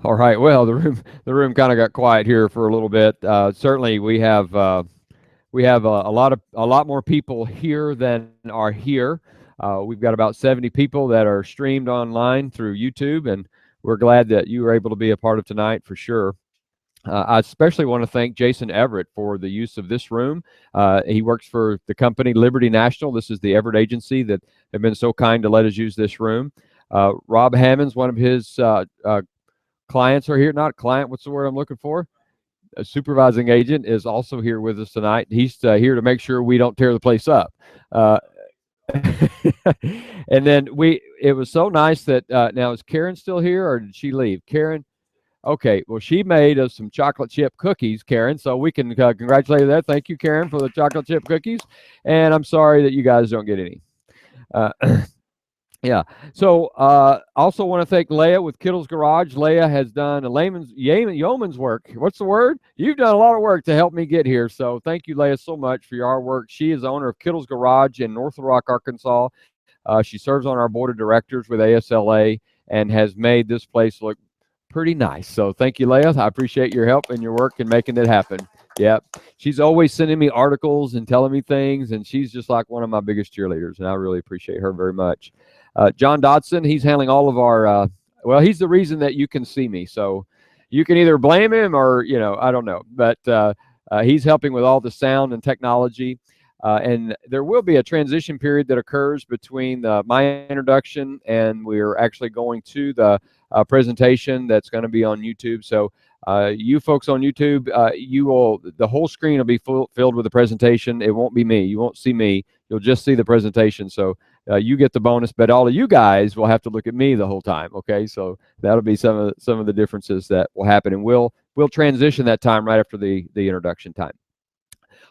All right. Well, the room kind of got quiet here for a little bit. Certainly, we have a lot more people here than are here. We've got about 70 people that are streamed online through YouTube, and we're glad that you were able to be a part of tonight for sure. I especially want to thank Jason Everett for the use of this room. He works for the company Liberty National. This is the Everett agency that have been so kind to let us use this room. Rob Hammonds, one of his clients are here. Not client, what's the word I'm looking for? A supervising agent is also here with us tonight. He's here to make sure we don't tear the place up. Uh, and then it was so nice that now is Karen still here or did she leave? Karen? Okay, well, she made us some chocolate chip cookies, Karen, so we can congratulate her there. Thank you, Karen, for the chocolate chip cookies. And I'm sorry that you guys don't get any. Uh, yeah. So also want to thank Leah with Kittle's Garage. Leah has done a yeoman's work. What's the word? You've done a lot of work to help me get here. So thank you, Leah, so much for your hard work. She is the owner of Kittle's Garage in North Little Rock, Arkansas. She serves on our board of directors with ASLA and has made this place look pretty nice. So thank you, Leah. I appreciate your help and your work in making it happen. Yep. She's always sending me articles and telling me things, and she's just like one of my biggest cheerleaders, and I really appreciate her very much. John Dodson, he's handling all of our, well, he's the reason that you can see me. So you can either blame him or, I don't know. But he's helping with all the sound and technology. And there will be a transition period that occurs between my introduction and we're actually going to the presentation that's going to be on YouTube. So you folks on YouTube, the whole screen will be filled with the presentation. It won't be me. You won't see me. You'll just see the presentation. So you get the bonus, but all of you guys will have to look at me the whole time. Okay, so that'll be some of the differences that will happen, and we'll transition that time right after the introduction time.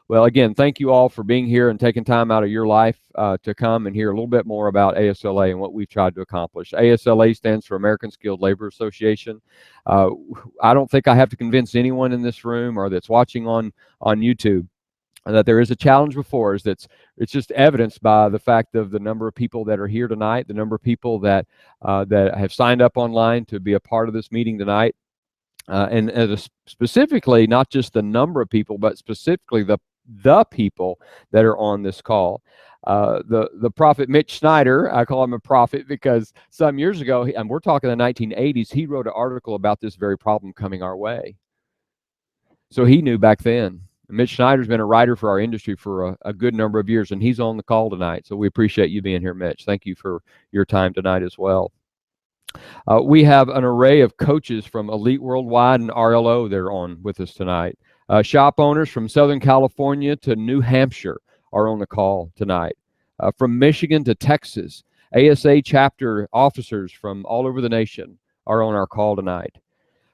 Well, again, thank you all for being here and taking time out of your life to come and hear a little bit more about ASLA and what we've tried to accomplish. ASLA stands for American Skilled Labor Association. I don't think I have to convince anyone in this room or that's watching on YouTube that there is a challenge before us. It's just evidenced by the fact of the number of people that are here tonight, the number of people that have signed up online to be a part of this meeting tonight. And specifically, not just the number of people, but specifically the people that are on this call. The prophet Mitch Snyder, I call him a prophet because some years ago, and we're talking the 1980s, he wrote an article about this very problem coming our way. So he knew back then. Mitch Snyder's been a writer for our industry for a good number of years, and he's on the call tonight. So we appreciate you being here, Mitch. Thank you for your time tonight as well. We have an array of coaches from Elite Worldwide and RLO that are on with us tonight. Shop owners from Southern California to New Hampshire are on the call tonight. From Michigan to Texas, ASA chapter officers from all over the nation are on our call tonight.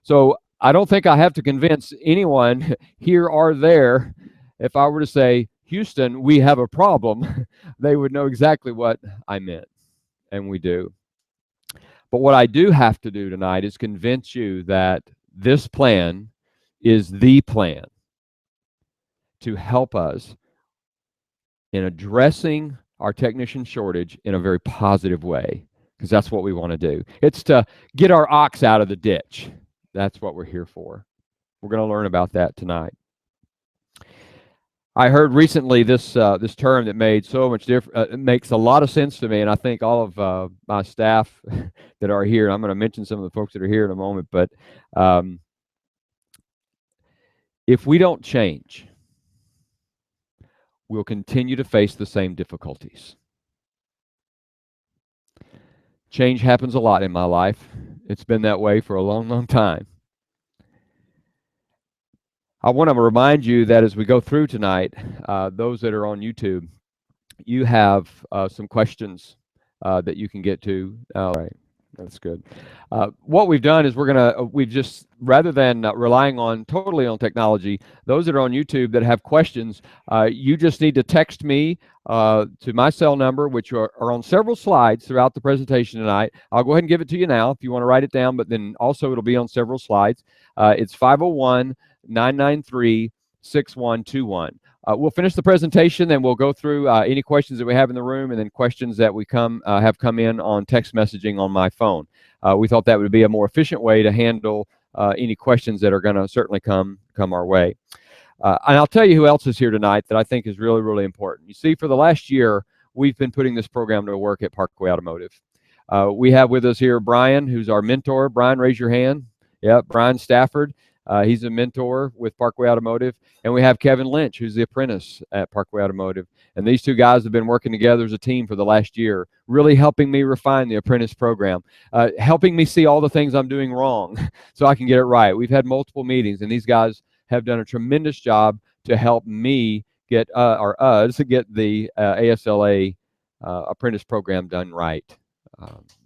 So I don't think I have to convince anyone here or there. If I were to say, Houston, we have a problem, they would know exactly what I meant, and we do. But what I do have to do tonight is convince you that this plan is the plan to help us in addressing our technician shortage in a very positive way, because that's what we want to do. It's to get our ox out of the ditch. That's what we're here for. We're going to learn about that tonight. I heard recently this term that made so much difference. It makes a lot of sense to me, and I think all of my staff that are here. I'm going to mention some of the folks that are here in a moment, but if we don't change, we'll continue to face the same difficulties. Change happens a lot in my life. It's been that way for a long, long time. I want to remind you that as we go through tonight, those that are on YouTube, you have some questions that you can get to. All right, that's good. What we've done is we've just, rather than relying totally on technology, those that are on YouTube that have questions, you just need to text me to my cell number, which are on several slides throughout the presentation tonight. I'll go ahead and give it to you now if you want to write it down, but then also it'll be on several slides. It's 501-993-6121. We'll finish the presentation, then we'll go through any questions that we have in the room, and then questions that we have come in on text messaging on my phone. We thought that would be a more efficient way to handle any questions that are going to certainly come our way. And I'll tell you who else is here tonight that I think is really, really important. You see, for the last year, we've been putting this program to work at Parkway Automotive. We have with us here Brian, who's our mentor. Brian, raise your hand. Yeah, Brian Stafford. He's a mentor with Parkway Automotive. And we have Kevin Lynch, who's the apprentice at Parkway Automotive. And these two guys have been working together as a team for the last year, really helping me refine the apprentice program, helping me see all the things I'm doing wrong so I can get it right. We've had multiple meetings, and these guys have done a tremendous job to help me get, or us, get the ASLA apprentice program done right.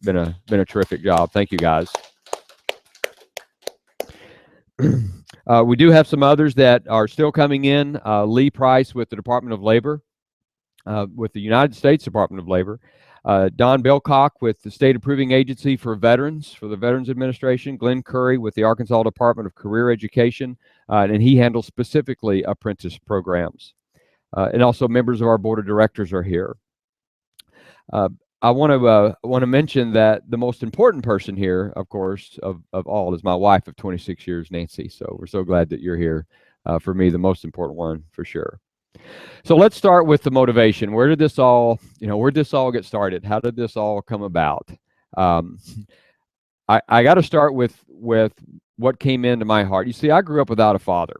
Been a terrific job. Thank you, guys. We do have some others that are still coming in. Lee Price with the Department of Labor, with the United States Department of Labor. Don Belcock with the State Approving Agency for Veterans, for the Veterans Administration. Glenn Curry with the Arkansas Department of Career Education, and he handles specifically apprentice programs. And also members of our board of directors are here. I want to mention that the most important person here, of course, of all, is my wife of 26 years, Nancy. So we're so glad that you're here. For me, the most important one, for sure. So let's start with the motivation. Where did this all, where did this all get started? How did this all come about? I got to start with what came into my heart. You see, I grew up without a father.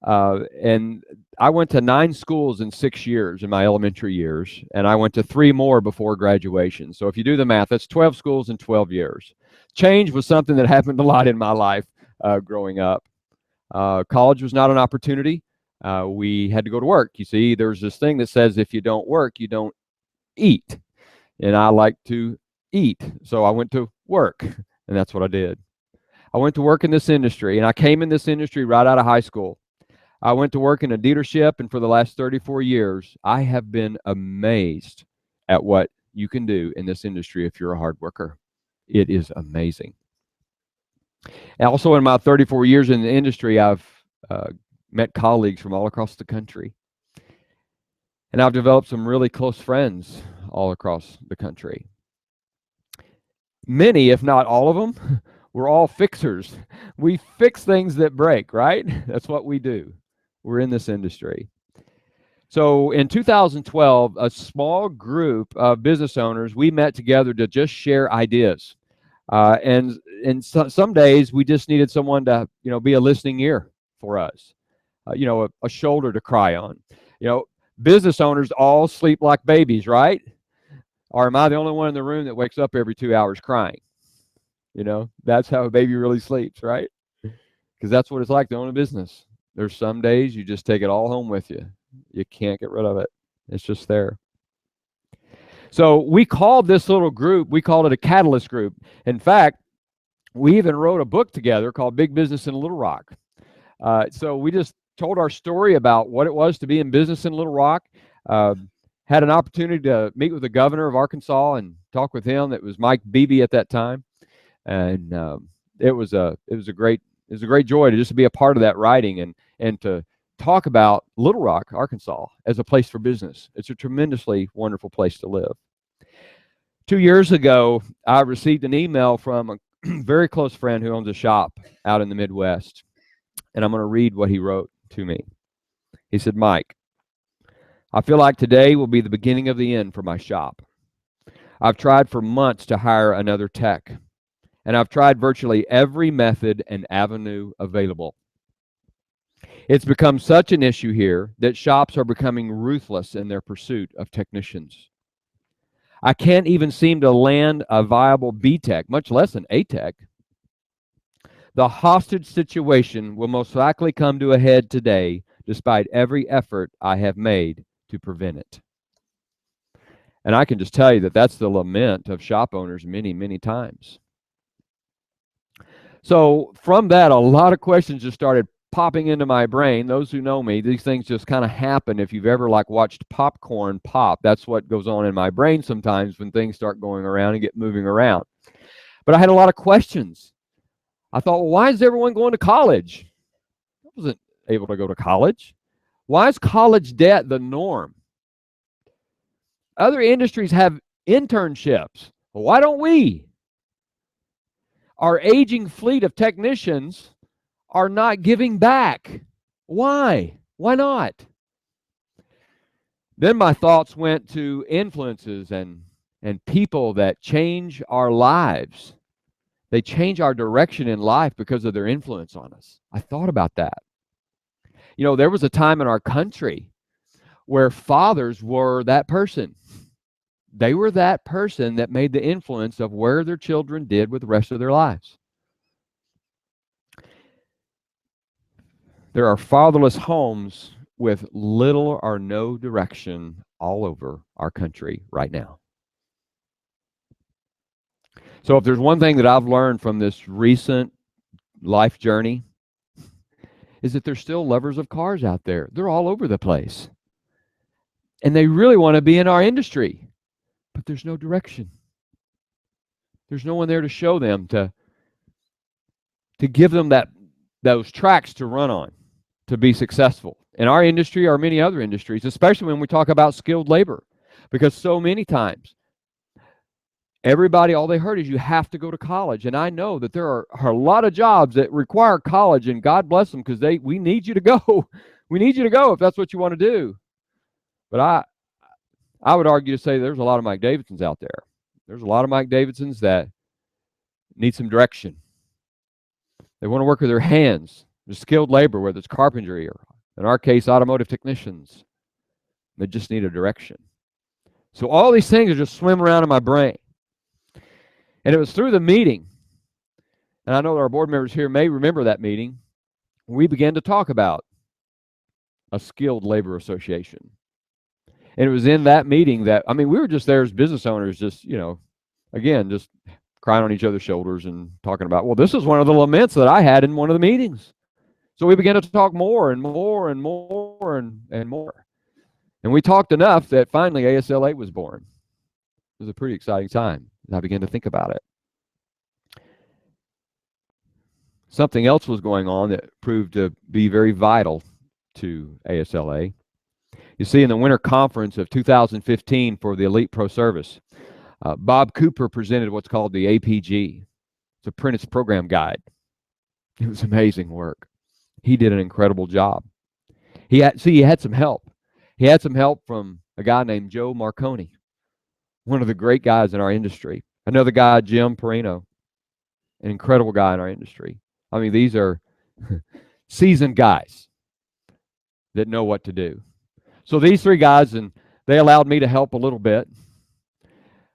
And I went to 9 schools in 6 years in my elementary years, and I went to 3 more before graduation. So if you do the math, that's 12 schools in 12 years. Change was something that happened a lot in my life growing up. College was not an opportunity. We had to go to work. You see, there's this thing that says if you don't work, you don't eat. And I like to eat, so I went to work, and that's what I did. I went to work in this industry, and I came in this industry right out of high school. I went to work in a dealership, and for the last 34 years, I have been amazed at what you can do in this industry if you're a hard worker. It is amazing. And also, in my 34 years in the industry, I've met colleagues from all across the country. And I've developed some really close friends all across the country. Many, if not all of them, we're all fixers. We fix things that break, right? That's what we do. We're in this industry. So in 2012, a small group of business owners, we met together to just share ideas. And some days we just needed someone to, be a listening ear for us, a shoulder to cry on. Business owners all sleep like babies, right? Or am I the only one in the room that wakes up every 2 hours crying? That's how a baby really sleeps, right? Because that's what it's like to own a business. There's some days you just take it all home with you. You can't get rid of it. It's just there. So we called this little group, we called it a catalyst group. In fact, we even wrote a book together called Big Business in Little Rock. So we just told our story about what it was to be in business in Little Rock. Had an opportunity to meet with the governor of Arkansas and talk with him. That was Mike Beebe at that time. And it was a great joy to just be a part of that writing and to talk about Little Rock, Arkansas, as a place for business. It's a tremendously wonderful place to live. 2 years ago, I received an email from a very close friend who owns a shop out in the Midwest, and I'm going to read what he wrote to me. He said, "Mike, I feel like today will be the beginning of the end for my shop. I've tried for months to hire another tech, and I've tried virtually every method and avenue available. It's become such an issue here that shops are becoming ruthless in their pursuit of technicians. I can't even seem to land a viable B-Tech, much less an A-Tech. The hostage situation will most likely come to a head today, despite every effort I have made to prevent it." And I can just tell you that that's the lament of shop owners many, many times. So from that, a lot of questions just started popping into my brain. Those who know me, these things just kind of happen. If you've ever watched popcorn pop, that's what goes on in my brain sometimes when things start going around and get moving around. But I had a lot of questions. I thought, well, why is everyone going to college? I wasn't able to go to college. Why is college debt the norm? Other industries have internships. Why don't we? Our aging fleet of technicians are not giving back. Why? Why not? Then my thoughts went to influences and people that change our lives. They change our direction in life because of their influence on us. I thought about that. You know, there was a time in our country where fathers were that person. They were that person that made the influence of where their children did with the rest of their lives. There are fatherless homes with little or no direction all over our country right now. So if there's one thing that I've learned from this recent life journey, is that there's still lovers of cars out there. They're all over the place. And they really want to be in our industry, but there's no direction. There's no one there to show them, to give them those tracks to run on, to be successful in our industry or many other industries, especially when we talk about skilled labor. Because so many times, everybody, all they heard is you have to go to college. And I know that there are a lot of jobs that require college, and God bless them, because we need you to go. We need you to go if that's what you want to do. But I would argue to say there's a lot of Mike Davidsons out there. There's a lot of Mike Davidsons that need some direction. They want to work with their hands. There's skilled labor, whether it's carpentry or, in our case, automotive technicians. They just need a direction. So all these things are just swimming around in my brain. And it was through the meeting, and I know that our board members here may remember that meeting, we began to talk about a skilled labor association. And it was in that meeting that, I mean, we were just there as business owners, just, you know, again, just crying on each other's shoulders and talking about, well, this is one of the laments that I had in one of the meetings. So we began to talk more and more and more and more. And we talked enough that finally ASLA was born. It was a pretty exciting time. I began to think about it. Something else was going on that proved to be very vital to ASLA. You see, in the winter conference of 2015 for the Elite Pro Service, Bob Cooper presented what's called the APG. It's Apprentice Program Guide. It was amazing work. He did an incredible job. He had some help. He had some help from a guy named Joe Marconi, one of the great guys in our industry. Another guy, Jim Perino, an incredible guy in our industry. I mean, these are seasoned guys that know what to do. So these three guys, and they allowed me to help a little bit.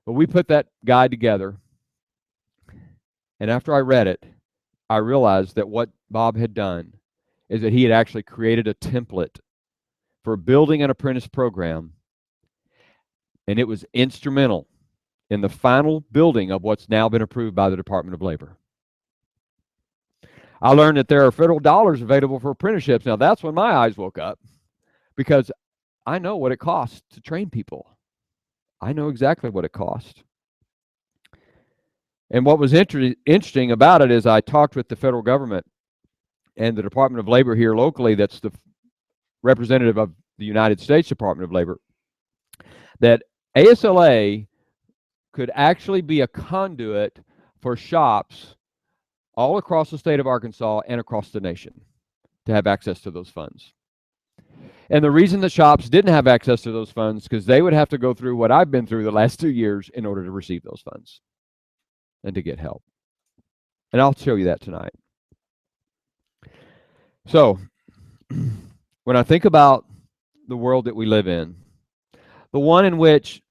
But we put that guide together. And after I read it, I realized that what Bob had done is that he had actually created a template for building an apprentice program. And it was instrumental in the final building of what's now been approved by the Department of Labor. I learned that there are federal dollars available for apprenticeships. Now, that's when my eyes woke up, because I know what it costs to train people. I know exactly what it costs. And what was interesting about it is I talked with the federal government and the Department of Labor here locally, that's the representative of the United States Department of Labor, that ASLA could actually be a conduit for shops all across the state of Arkansas and across the nation to have access to those funds. And the reason the shops didn't have access to those funds, because they would have to go through what I've been through the last 2 years in order to receive those funds and to get help. And I'll show you that tonight. So when I think about the world that we live in, the one in which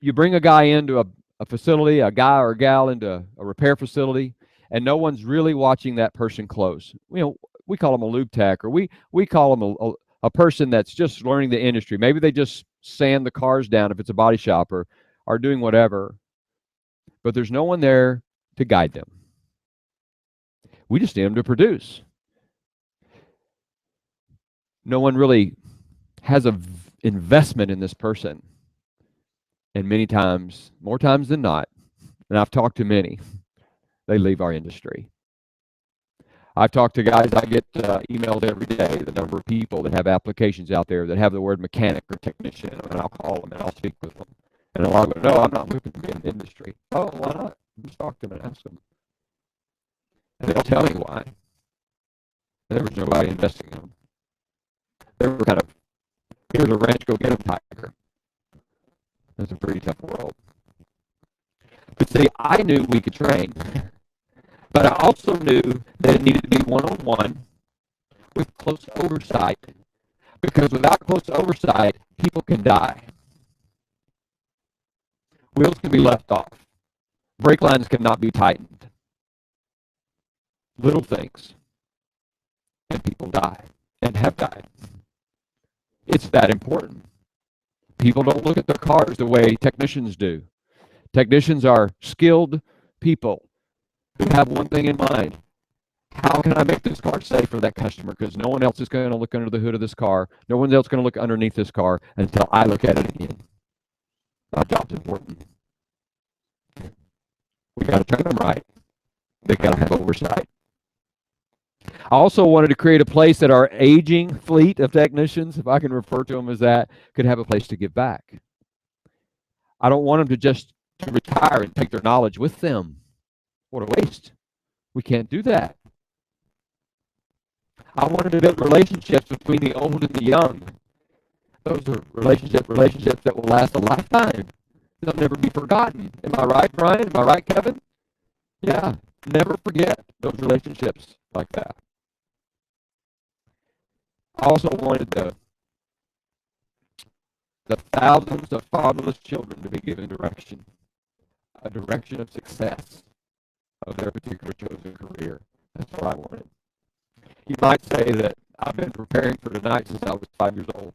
you bring a guy into a facility, a guy or a gal into a repair facility, and no one's really watching that person close. You know, we call them a lube tech, or we call them a person that's just learning the industry. Maybe they just sand the cars down if it's a body shop, or are doing whatever. But there's no one there to guide them. We just need them to produce. No one really has an investment in this person. And many times, more times than not, and I've talked to many, they leave our industry. I've talked to guys, I get emailed every day, the number of people that have applications out there that have the word mechanic or technician, and I'll call them and I'll speak with them. And I'll go, no, I'm not looking to be in the industry. Oh, why not? Just talk to them and ask them. And they'll tell me why. There was nobody investing in them. They were kind of, here's a wrench, go get them, tiger. It's a pretty tough world. But see, I knew we could train. But I also knew that it needed to be one-on-one with close oversight. Because without close oversight, people can die. Wheels can be left off. Brake lines cannot be tightened. Little things. And people die. And have died. It's that important. People don't look at their cars the way technicians do. Technicians are skilled people who have one thing in mind. How can I make this car safe for that customer? Because no one else is going to look under the hood of this car. No one else is going to look underneath this car until I look at it again. My job's important. We got to train them right. They got to have oversight. I also wanted to create a place that our aging fleet of technicians, if I can refer to them as that, could have a place to give back. I don't want them to just retire and take their knowledge with them. What a waste. We can't do that. I wanted to build relationships between the old and the young. Those are relationships that will last a lifetime. They'll never be forgotten. Am I right, Brian? Am I right, Kevin? Yeah. Never forget those relationships like that. I also wanted the thousands of fatherless children to be given direction, a direction of success of their particular chosen career. That's what I wanted. You might say that I've been preparing for tonight since I was 5 years old,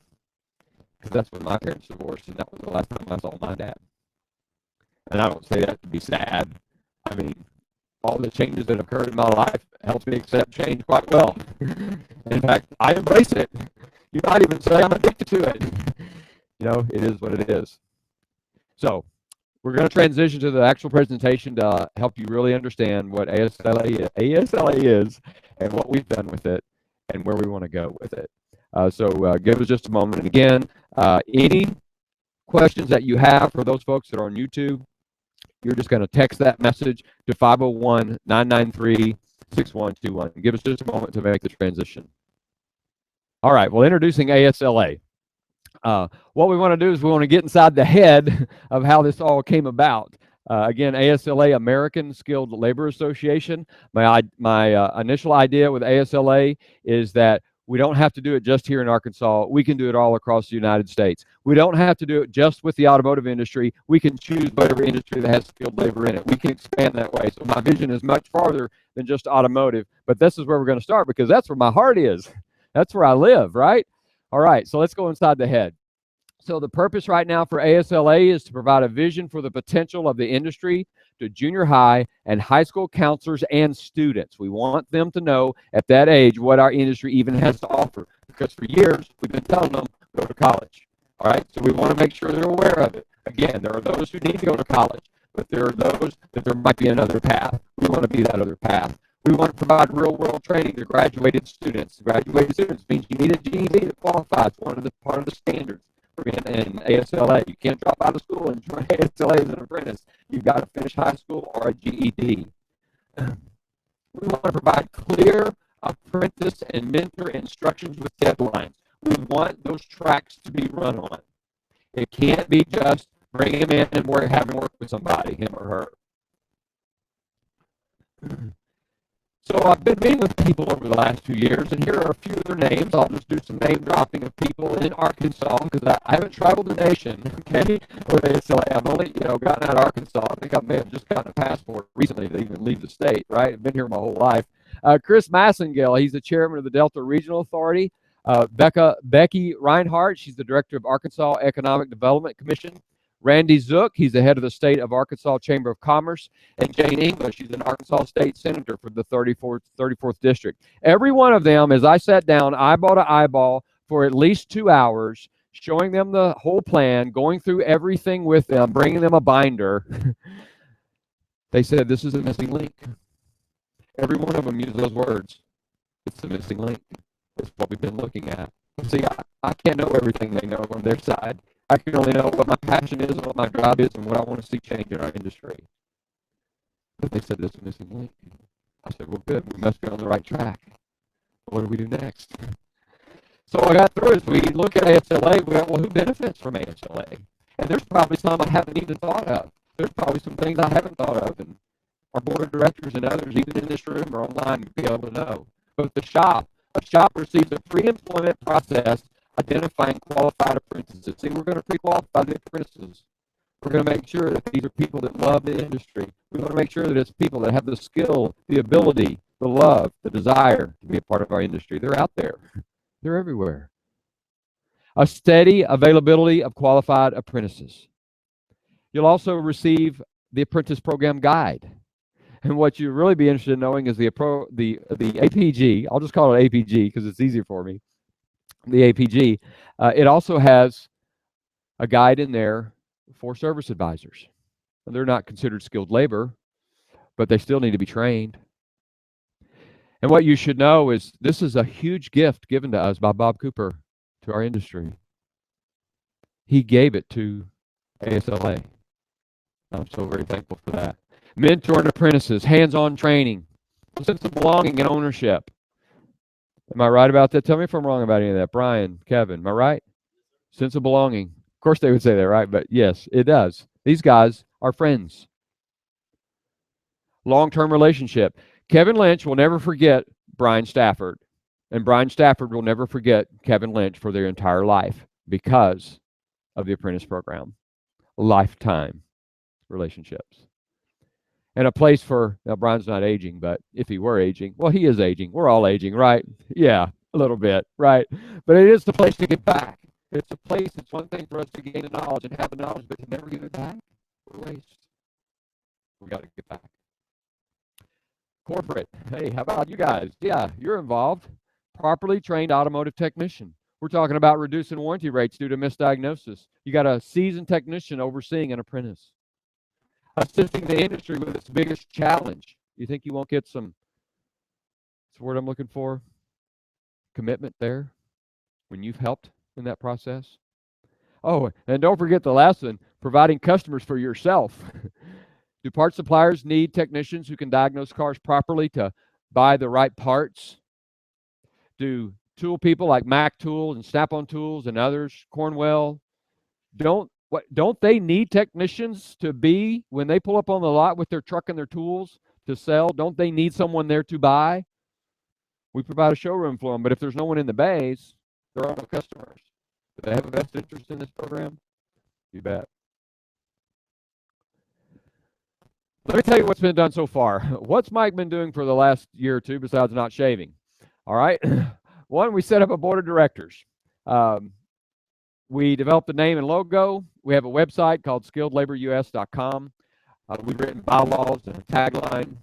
because that's when my parents divorced, and that was the last time I saw my dad. And I don't say that to be sad. I mean, all the changes that have occurred in my life helps me accept change quite well. In fact, I embrace it. You might even say I'm addicted to it. You know, it is what it is. So, we're going to transition to the actual presentation to help you really understand what ASLA is and what we've done with it and where we want to go with it. So give us just a moment. And again, any questions that you have for those folks that are on YouTube, you're just going to text that message to 501-993-6121. Give us just a moment to make the transition. All right, well, introducing ASLA. What we want to do is we want to get inside the head of how this all came about. Again, ASLA, American Skilled Labor Association. My initial idea with ASLA is that we don't have to do it just here in Arkansas. We can do it all across the United States. We don't have to do it just with the automotive industry. We can choose whatever industry that has skilled labor in it. We can expand that way. So my vision is much farther than just automotive, but this is where we're going to start because that's where my heart is. That's where I live, right? All right, so let's go inside the head. So the purpose right now for ASLA is to provide a vision for the potential of the industry to junior high and high school counselors and students. We want them to know at that age what our industry even has to offer, because for years we've been telling them go to college. All right, so we want to make sure they're aware of it. Again, there are those who need to go to college, but there are those that there might be another path. We want to be that other path. We want to provide real-world training to graduated students. Graduated students means you need a GED to qualify. It's part of the standards in ASLA. You can't drop out of school and join ASLA as an apprentice. You've got to finish high school or a GED. We want to provide clear apprentice and mentor instructions with deadlines. We want those tracks to be run on. It can't be just bring him in and have him work with somebody, him or her. So I've been meeting with people over the last 2 years, and here are a few of their names. I'll just do some name dropping of people in Arkansas because I haven't traveled the nation, okay, with ASLA. I've only, gotten out of Arkansas. I think I may have just gotten a passport recently to even leave the state, right? I've been here my whole life. Chris Massengale, he's the chairman of the Delta Regional Authority. Becky Reinhardt, she's the director of Arkansas Economic Development Commission. Randy Zook, he's the head of the State of Arkansas Chamber of Commerce. And Jane English, she's an Arkansas State Senator for the 34th District. Every one of them, as I sat down eyeball to eyeball for at least 2 hours, showing them the whole plan, going through everything with them, bringing them a binder, they said, this is the missing link. Every one of them used those words. It's the missing link. It's what we've been looking at. See, I can't know everything they know on their side. I can only know what my passion is and what my drive is and what I want to see change in our industry. But they said this is missing link. I said, well, good. We must be on the right track. What do we do next? So I got through it. We look at ASLA. We go, well, who benefits from ASLA? And there's probably some I haven't even thought of. There's probably some things I haven't thought of. And our board of directors and others, even in this room or online, would be able to know. But a shop receives a pre-employment process identifying qualified apprentices. See, we're going to pre-qualify the apprentices. We're going to make sure that these are people that love the industry. We want to make sure that it's people that have the skill, the ability, the love, the desire to be a part of our industry. They're out there. They're everywhere. A steady availability of qualified apprentices. You'll also receive the apprentice program guide. And what you'll really be interested in knowing is the APG. I'll just call it APG because it's easier for me. The APG. It also has a guide in there for service advisors. They're not considered skilled labor, but they still need to be trained. And what you should know is this is a huge gift given to us by Bob Cooper to our industry. He gave it to ASLA. I'm so very thankful for that. Mentoring apprentices, hands-on training, a sense of belonging and ownership. Am I right about that? Tell me if I'm wrong about any of that. Brian, Kevin, am I right? Sense of belonging. Of course they would say that, right? But yes, it does. These guys are friends. Long-term relationship. Kevin Lynch will never forget Brian Stafford, and Brian Stafford will never forget Kevin Lynch for their entire life because of the apprentice program. Lifetime relationships. And a place for, now Brian's not aging, but if he were aging, well, he is aging. We're all aging, right? Yeah, a little bit, right? But it is the place to get back. It's a place, it's one thing for us to gain the knowledge and have the knowledge, but to never give it back, we're a waste. We got to get back. Corporate, hey, how about you guys? Yeah, you're involved. Properly trained automotive technician. We're talking about reducing warranty rates due to misdiagnosis. You got a seasoned technician overseeing an apprentice. Assisting the industry with its biggest challenge. You think you won't get some, what's the word I'm looking for? Commitment there when you've helped in that process? Oh, and don't forget the last one, providing customers for yourself. Do parts suppliers need technicians who can diagnose cars properly to buy the right parts? Do tool people like Mac Tools and Snap-on Tools and others, Cornwell, don't they need technicians to be, when they pull up on the lot with their truck and their tools to sell, don't they need someone there to buy? We provide a showroom for them, but if there's no one in the bays, there are no customers. Do they have a vested interest in this program? You bet. Let me tell you what's been done so far. What's Mike been doing for the last year or two besides not shaving? All right. One, we set up a board of directors. We developed the name and logo. We have a website called skilledlaborus.com. We've written bylaws and a tagline.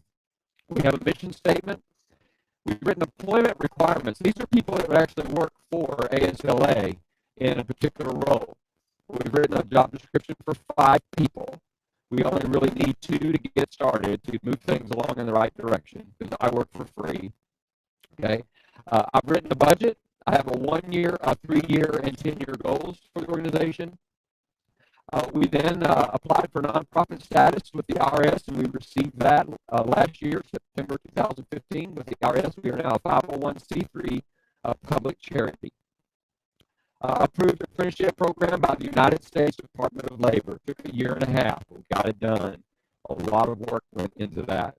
We have a mission statement. We've written employment requirements. These are people that would actually work for ASLA in a particular role. We've written a job description for 5 people. We only really need 2 to get started to move things along in the right direction because I work for free. Okay. I've written a budget. I have a 1-year, a 3-year, and 10-year goals for the organization. We then applied for nonprofit status with the IRS, and we received that last year, September 2015. With the IRS, we are now a 501c3 public charity. Approved apprenticeship program by the United States Department of Labor. It took a year and a half. We got it done. A lot of work went into that.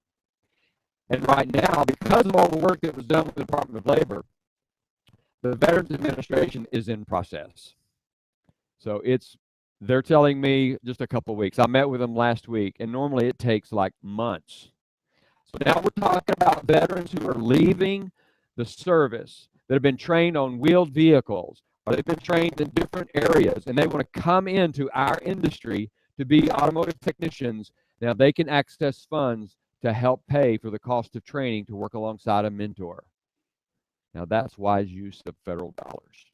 And right now, because of all the work that was done with the Department of Labor, the Veterans Administration is in process. So they're telling me just a couple of weeks. I met with them last week, and normally it takes like months. So now we're talking about veterans who are leaving the service that have been trained on wheeled vehicles, or they've been trained in different areas, and they want to come into our industry to be automotive technicians. Now they can access funds to help pay for the cost of training to work alongside a mentor. Now that's wise use of federal dollars.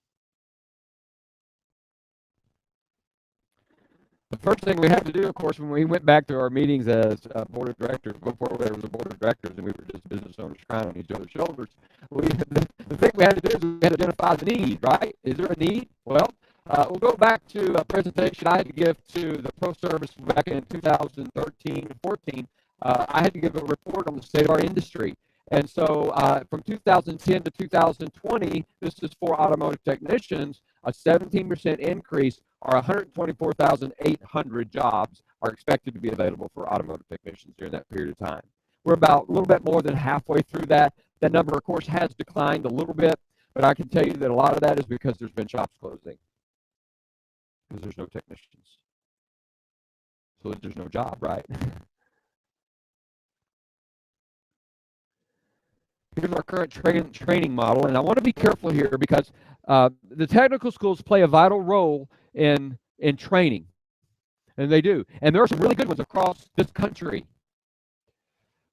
The first thing we had to do, of course, when we went back to our meetings as a board of directors, before there was a board of directors and we were just business owners crying on each other's shoulders, the thing we had to do is we had to identify the need, right? Is there a need? Well, we'll go back to a presentation I had to give to the Pro Service back in 2013 and 14. I had to give a report on the state of our industry. And so from 2010 to 2020, this is for automotive technicians, a 17% increase, or 124,800 jobs are expected to be available for automotive technicians during that period of time. We're about a little bit more than halfway through that. That number, of course, has declined a little bit, but I can tell you that a lot of that is because there's been shops closing, because there's no technicians. So there's no job, right? Here's our current training model, and I want to be careful here because the technical schools play a vital role in training, and they do. And there are some really good ones across this country.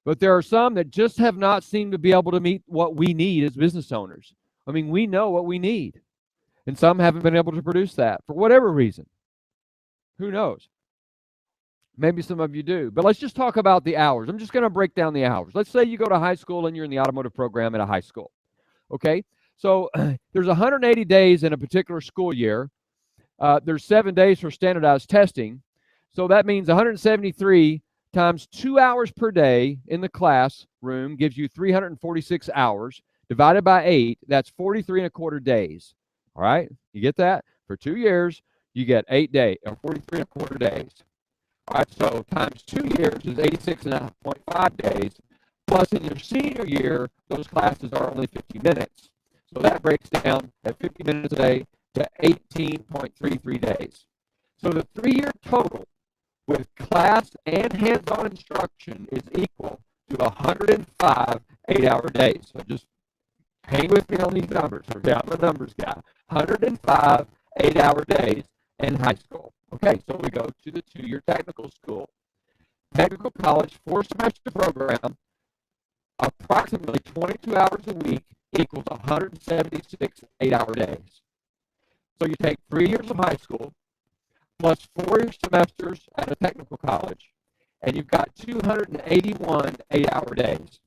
But there are some that just have not seemed to be able to meet what we need as business owners. I mean, we know what we need, and some haven't been able to produce that for whatever reason. Who knows? Maybe some of you do. But let's just talk about the hours. I'm just going to break down the hours. Let's say you go to high school and you're in the automotive program at a high school. Okay? So there's 180 days in a particular school year. There's 7 days for standardized testing. So that means 173 times 2 hours per day in the classroom gives you 346 hours. Divided by 8, that's 43 and a quarter days. All right? You get that? For 2 years, you get 8 days, or 43 and a quarter days. All right, so times 2 years is 86.5 days, plus in your senior year, those classes are only 50 minutes. So that breaks down at 50 minutes a day to 18.33 days. So the 3-year total with class and hands-on instruction is equal to 105 8-hour days. So just hang with me on these numbers. I'm a numbers guy. 105 8-hour days in high school. Okay, so we go to the 2-year technical school. Technical college 4-semester program, approximately 22 hours a week equals 176 8-hour days. So you take 3 years of high school plus 4 semesters at a technical college, and you've got 281 8-hour days.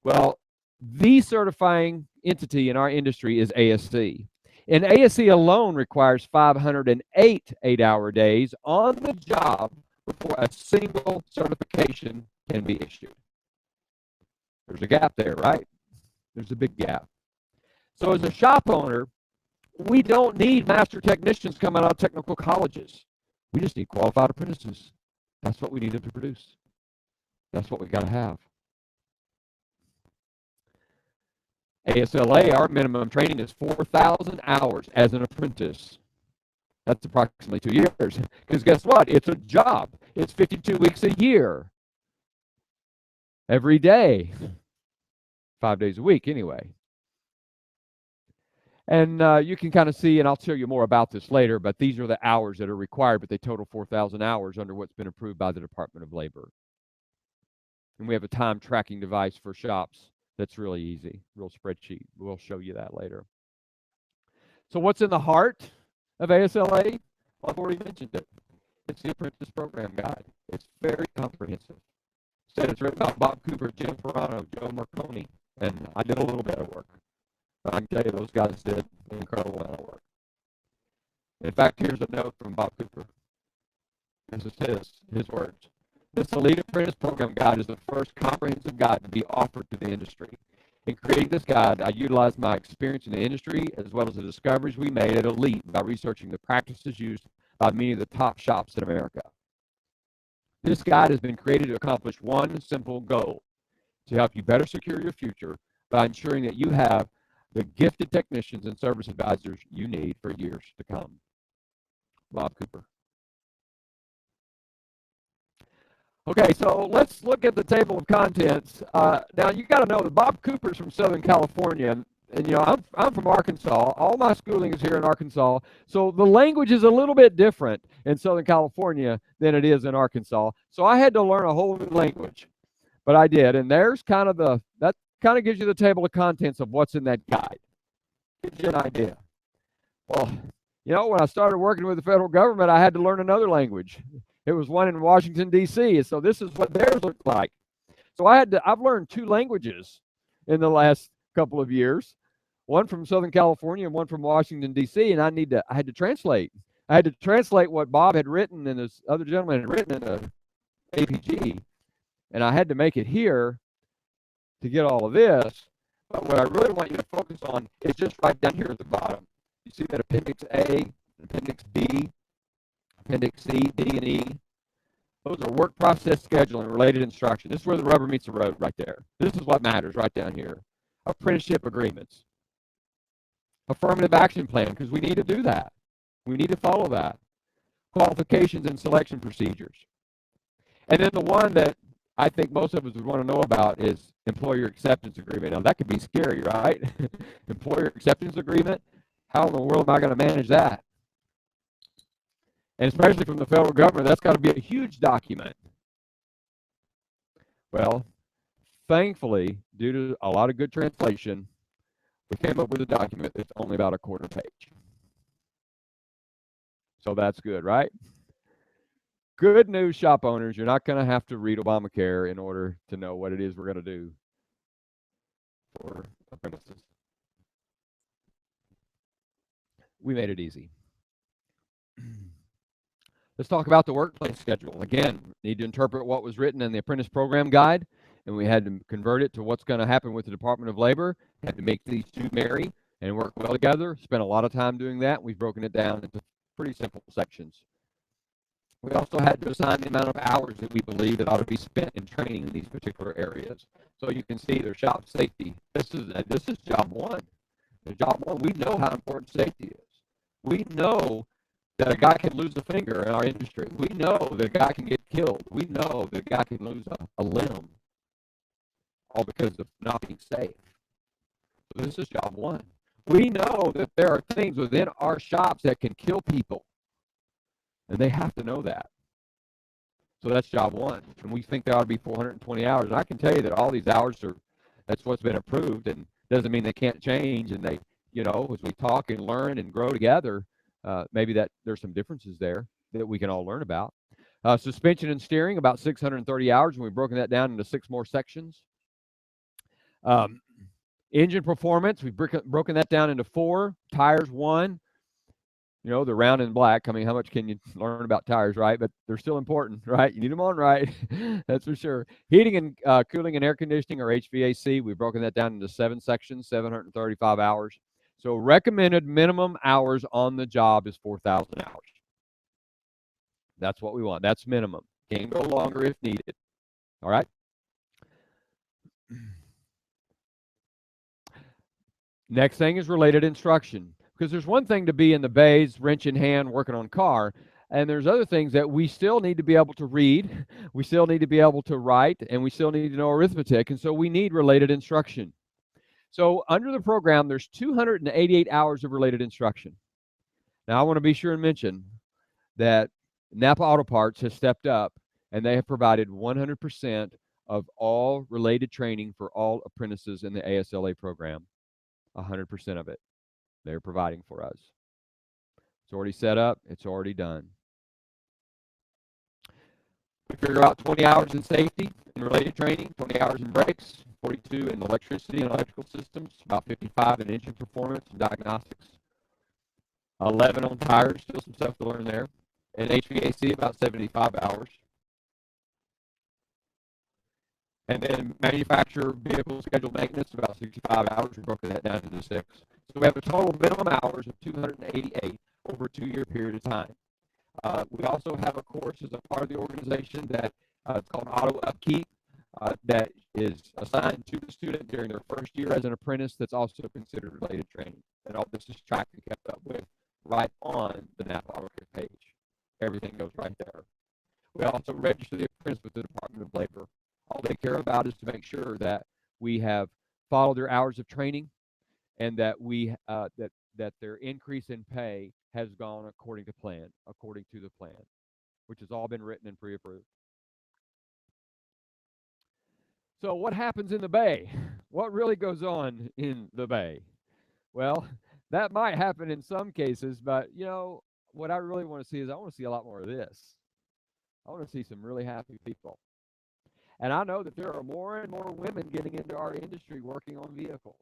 Well, the certifying entity in our industry is ASC. And ASC alone requires 508 8-hour days on the job before a single certification can be issued. There's a gap there, right? There's a big gap. So as a shop owner, we don't need master technicians coming out of technical colleges. We just need qualified apprentices. That's what we need them to produce. That's what we got to have. ASLA, our minimum training is 4,000 hours as an apprentice. That's approximately 2 years. Because guess what? It's a job. It's 52 weeks a year. Every day. 5 days a week anyway. And you can kind of see, and I'll tell you more about this later, but these are the hours that are required, but they total 4,000 hours under what's been approved by the Department of Labor. And we have a time tracking device for shops. That's really easy, real spreadsheet. We'll show you that later. So what's in the heart of ASLA? Well, I've already mentioned it. It's the Apprentice Program Guide. It's very comprehensive. Said it's written by Bob Cooper, Jim Ferrano, Joe Marconi, and I did a little bit of work. But I can tell you those guys did an incredible amount of work. In fact, here's a note from Bob Cooper. This is his words. This Elite Apprentice Program Guide is the first comprehensive guide to be offered to the industry. In creating this guide, I utilized my experience in the industry as well as the discoveries we made at Elite by researching the practices used by many of the top shops in America. This guide has been created to accomplish one simple goal: to help you better secure your future by ensuring that you have the gifted technicians and service advisors you need for years to come. Bob Cooper. Okay, so let's look at the table of contents. Now, you got to know that Bob Cooper's from Southern California, and you know, I'm from Arkansas. All my schooling is here in Arkansas, so the language is a little bit different in Southern California than it is in Arkansas. So I had to learn a whole new language, but I did, and there's kind of that kind of gives you the table of contents of what's in that guide. Gives you an idea. Well, you know, when I started working with the federal government, I had to learn another language. It was one in Washington, D.C., so this is what theirs looked like. So I've learned 2 languages in the last couple of years, one from Southern California and one from Washington, D.C., and I had to translate. I had to translate what Bob had written and this other gentleman had written in the APG And I had to make it here to get all of this. But what I really want you to focus on is just right down here at the bottom. You see that Appendix A, Appendix B, Appendix C, D, and E? Those are work process schedule and related instruction. This is where the rubber meets the road right there. This is what matters right down here. Apprenticeship agreements. Affirmative action plan, because we need to do that. We need to follow that. Qualifications and selection procedures. And then the one that I think most of us would want to know about is employer acceptance agreement. Now, that could be scary, right? Employer acceptance agreement? How in the world am I going to manage that? And especially from the federal government, that's got to be a huge document. Well, thankfully, due to a lot of good translation, we came up with a document that's only about a quarter page. So that's good, right? Good news, shop owners. You're not going to have to read Obamacare in order to know what it is we're going to do for apprentices. We made it easy. Let's talk about the workplace schedule. Again, need to interpret what was written in the apprentice program guide, and we had to convert it to what's going to happen with the Department of Labor. Had to make these two marry and work well together. Spent a lot of time doing that. We've broken it down into pretty simple sections. We also had to assign the amount of hours that we believe that ought to be spent in training in these particular areas. So you can see there's shop safety. This is job one. Job one, we know how important safety is. We know that a guy can lose a finger in our industry. We know that a guy can get killed. We know that a guy can lose a limb, all because of not being safe. So this is job one. We know that there are things within our shops that can kill people, and they have to know that. So that's job one. And we think there ought to be 420 hours. And I can tell you that all these hours that's what's been approved, and doesn't mean they can't change. And they, as we talk and learn and grow together, maybe that there's some differences there that we can all learn about. Suspension and steering, about 630 hours, and we've broken that down into 6 more sections. Engine performance, we've broken that down into 4. Tires, 1. The round and black. I mean, how much can you learn about tires, right? But they're still important, right? You need them on right. That's for sure. Heating and cooling and air conditioning, or HVAC, we've broken that down into 7 sections, 735 hours. So recommended minimum hours on the job is 4,000 hours. That's what we want. That's minimum. Can go longer if needed. All right? Next thing is related instruction. Because there's one thing to be in the bays, wrench in hand, working on car, and there's other things that we still need to be able to read, we still need to be able to write, and we still need to know arithmetic, and so we need related instruction. So under the program, there's 288 hours of related instruction. Now, I want to be sure and mention that Napa Auto Parts has stepped up, and they have provided 100% of all related training for all apprentices in the ASLA program, 100% of it. They're providing for us. It's already set up. It's already done. We figure out 20 hours in safety and related training, 20 hours in brakes, 42 in electricity and electrical systems, about 55 in engine performance and diagnostics, 11 on tires, still some stuff to learn there, and HVAC, about 75 hours. And then manufacturer vehicle scheduled maintenance, about 65 hours. We've broken that down into 6. So we have a total minimum hours of 288 over a 2-year period of time. We also have a course as a part of the organization that it's called Auto Upkeep that is assigned to the student during their first year as an apprentice that's also considered related training. And all this is tracked and kept up with right on the Napa AutoCare page. Everything goes right there. We also register the apprentice with the Department of Labor. All they care about is to make sure that we have followed their hours of training, and that we that their increase in pay has gone according to the plan, which has all been written and pre-approved. So what happens in the Bay? What really goes on in the Bay? Well, that might happen in some cases, but what I really want to see is I want to see a lot more of this. I want to see some really happy people. And I know that there are more and more women getting into our industry working on vehicles.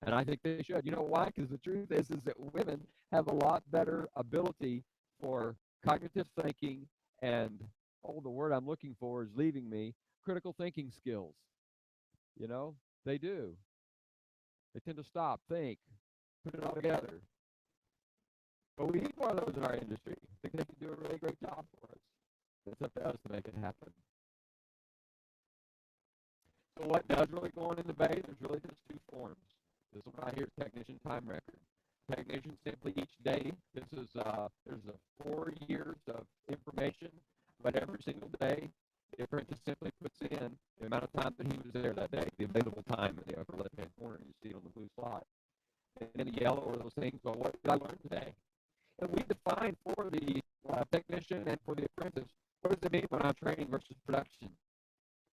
And I think they should. You know why? Because the truth is that women have a lot better ability for cognitive thinking and oh, the word I'm looking for is leaving me, critical thinking skills. You know, they do. They tend to stop, think, put it all together. But we need more of those in our industry. I think they can do a really great job for us. It's up to us to make it happen. So what does really go on in the bay? There's really just two forms. This one right here is technician time record. Technician simply each day. This is there's 4 years of information, but every single day, the apprentice simply puts in the amount of time that he was there that day, the available time in the upper left-hand corner. You see it on the blue slot. And in the yellow are those things. Well, what did I learn today? And we define for the technician and for the apprentice, what does it mean when I'm training versus production?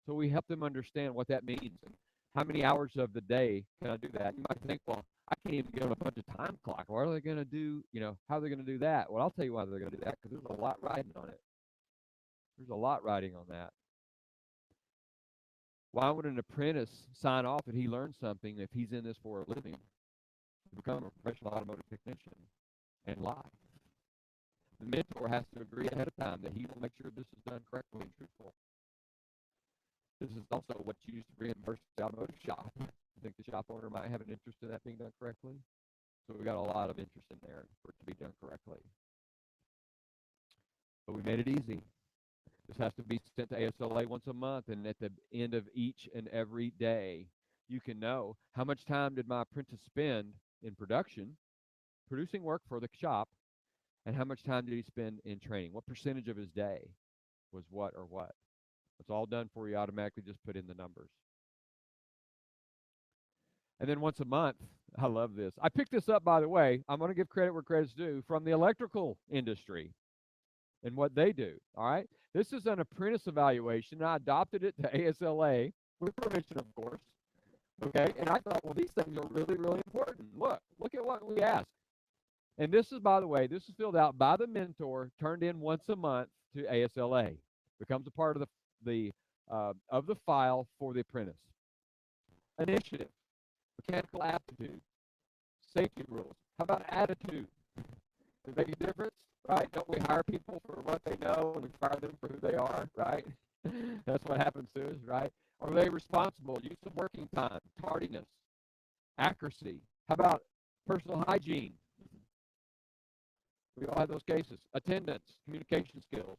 So we help them understand what that means and how many hours of the day can I do that. You might think, well, I can't even give them a bunch of time clock. What are they going to do? You know, how are they going to do that? Well, I'll tell you why they're going to do that, because there's a lot riding on it. There's a lot riding on that. Why would an apprentice sign off that he learned something if he's in this for a living to become a professional automotive technician and lie? The mentor has to agree ahead of time that he will make sure this is done correctly and truthful. This is also what's used to reimburse the automotive shop. I think the shop owner might have an interest in that being done correctly. So we got a lot of interest in there for it to be done correctly. But we made it easy. This has to be sent to ASLA once a month, and at the end of each and every day, you can know how much time did my apprentice spend in production, producing work for the shop, and how much time did he spend in training? What percentage of his day was what or what? It's all done for you automatically. Just put in the numbers. And then once a month, I love this. I picked this up, by the way. I'm going to give credit where credit's due, from the electrical industry and what they do. All right. This is an apprentice evaluation. I adopted it to ASLA with permission, of course. Okay. And I thought, well, these things are really, really important. Look at what we ask. And this is, by the way, this is filled out by the mentor, turned in once a month to ASLA. Becomes a part of the file for the apprentice. Initiative, mechanical aptitude, safety rules. How about attitude? Does it make a difference, right? Don't we hire people for what they know and we fire them for who they are, right? That's what happens to us, right? Are they responsible? Use of working time, tardiness, accuracy. How about personal hygiene? We all have those cases. Attendance, communication skills,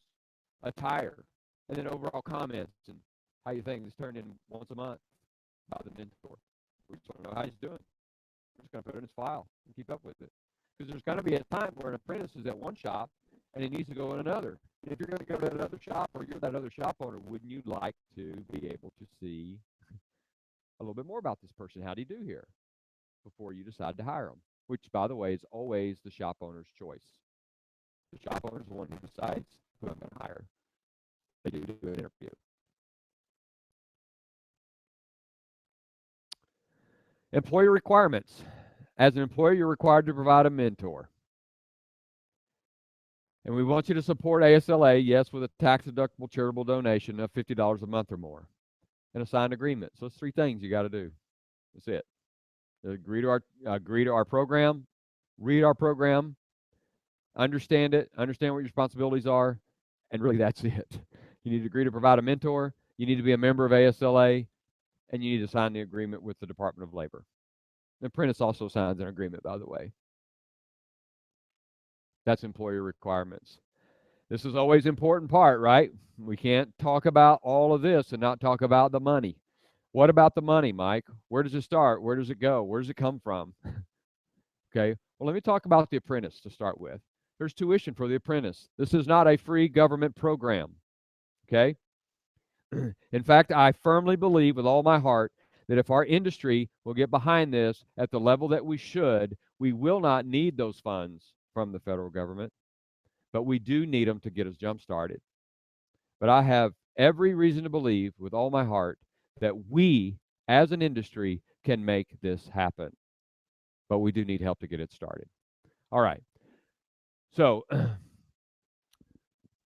attire, and then overall comments and how you think is turned in once a month by the mentor. We just want to know how he's doing. We're just going to put it in his file and keep up with it. Because there's going to be a time where an apprentice is at one shop and he needs to go in another. And if you're going to go to another shop or you're that other shop owner, wouldn't you like to be able to see a little bit more about this person? How do you do here? Before you decide to hire them, which, by the way, is always the shop owner's choice. The shop owner is the one who decides who I'm going to hire. They do an interview. Employer requirements. As an employer, you're required to provide a mentor. And we want you to support ASLA, yes, with a tax-deductible charitable donation of $50 a month or more. And a signed agreement. So it's 3 things you got to do. That's it. Agree to our program, read our program, understand it, understand what your responsibilities are, and really that's it. You need to agree to provide a mentor, you need to be a member of ASLA, and you need to sign the agreement with the Department of Labor. The apprentice also signs an agreement, by the way. That's employer requirements. This is always an important part, right? We can't talk about all of this and not talk about the money. What about the money, Mike? Where does it start? Where does it go? Where does it come from? Okay, well, let me talk about the apprentice to start with. There's tuition for the apprentice. This is not a free government program, okay? In fact, I firmly believe with all my heart that if our industry will get behind this at the level that we should, we will not need those funds from the federal government, but we do need them to get us jump-started. But I have every reason to believe with all my heart that we, as an industry, can make this happen. But we do need help to get it started. All right. So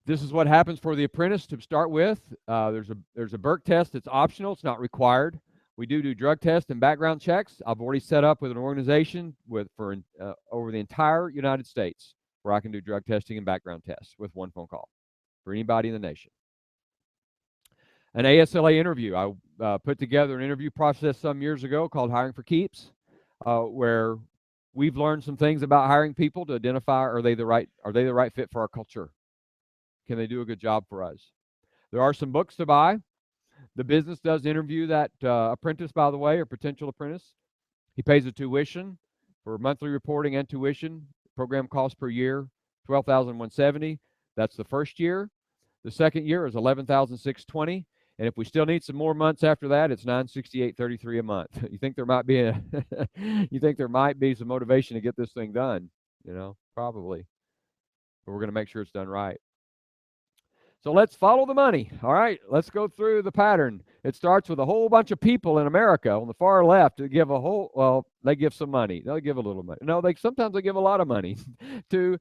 this is what happens for the apprentice to start with. There's a Burke test. It's optional. It's not required. We do drug tests and background checks. I've already set up with an organization for over the entire United States where I can do drug testing and background tests with one phone call for anybody in the nation. An ASLA interview. I put together an interview process some years ago called Hiring for Keeps, where we've learned some things about hiring people to identify are they the right fit for our culture? Can they do a good job for us? There are some books to buy. The business does interview that apprentice, by the way, or potential apprentice. He pays a tuition for monthly reporting and tuition. Program cost per year $12,170. That's the first year. The second year is $11,620. And if we still need some more months after that, it's $968.33 a month. You think there might be some motivation to get this thing done? Probably. But we're going to make sure it's done right. So let's follow the money. All right, let's go through the pattern. It starts with a whole bunch of people in America on the far left to give they give some money. They'll give a little money. No, sometimes they give a lot of money to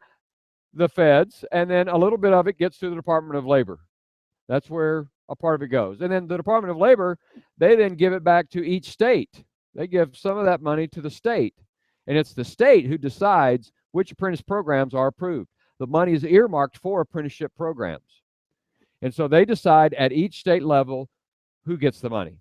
the feds, and then a little bit of it gets to the Department of Labor. That's where a part of it goes. And then the Department of Labor, they then give it back to each state. They give some of that money to the state. And it's the state who decides which apprentice programs are approved. The money is earmarked for apprenticeship programs. And so they decide at each state level who gets the money.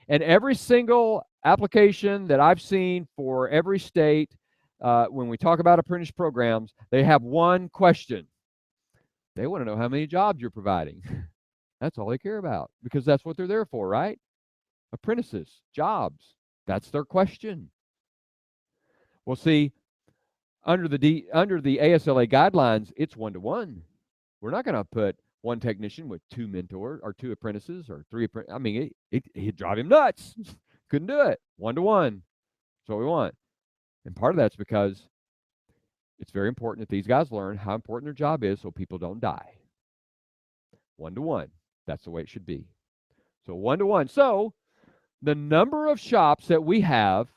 And every single application that I've seen for every state, when we talk about apprentice programs, they have one question. They want to know how many jobs you're providing. That's all they care about, because that's what they're there for, right? Apprentices, jobs. That's their question. Well, see, under the ASLA guidelines, it's 1-to-1. We're not going to put one technician with two mentors or two apprentices or three apprentices. I mean, it'd drive him nuts. Couldn't do it. 1-to-1. That's what we want. And part of that's because it's very important that these guys learn how important their job is so people don't die. 1-to-1. That's the way it should be. So 1-to-1. So the number of shops that we have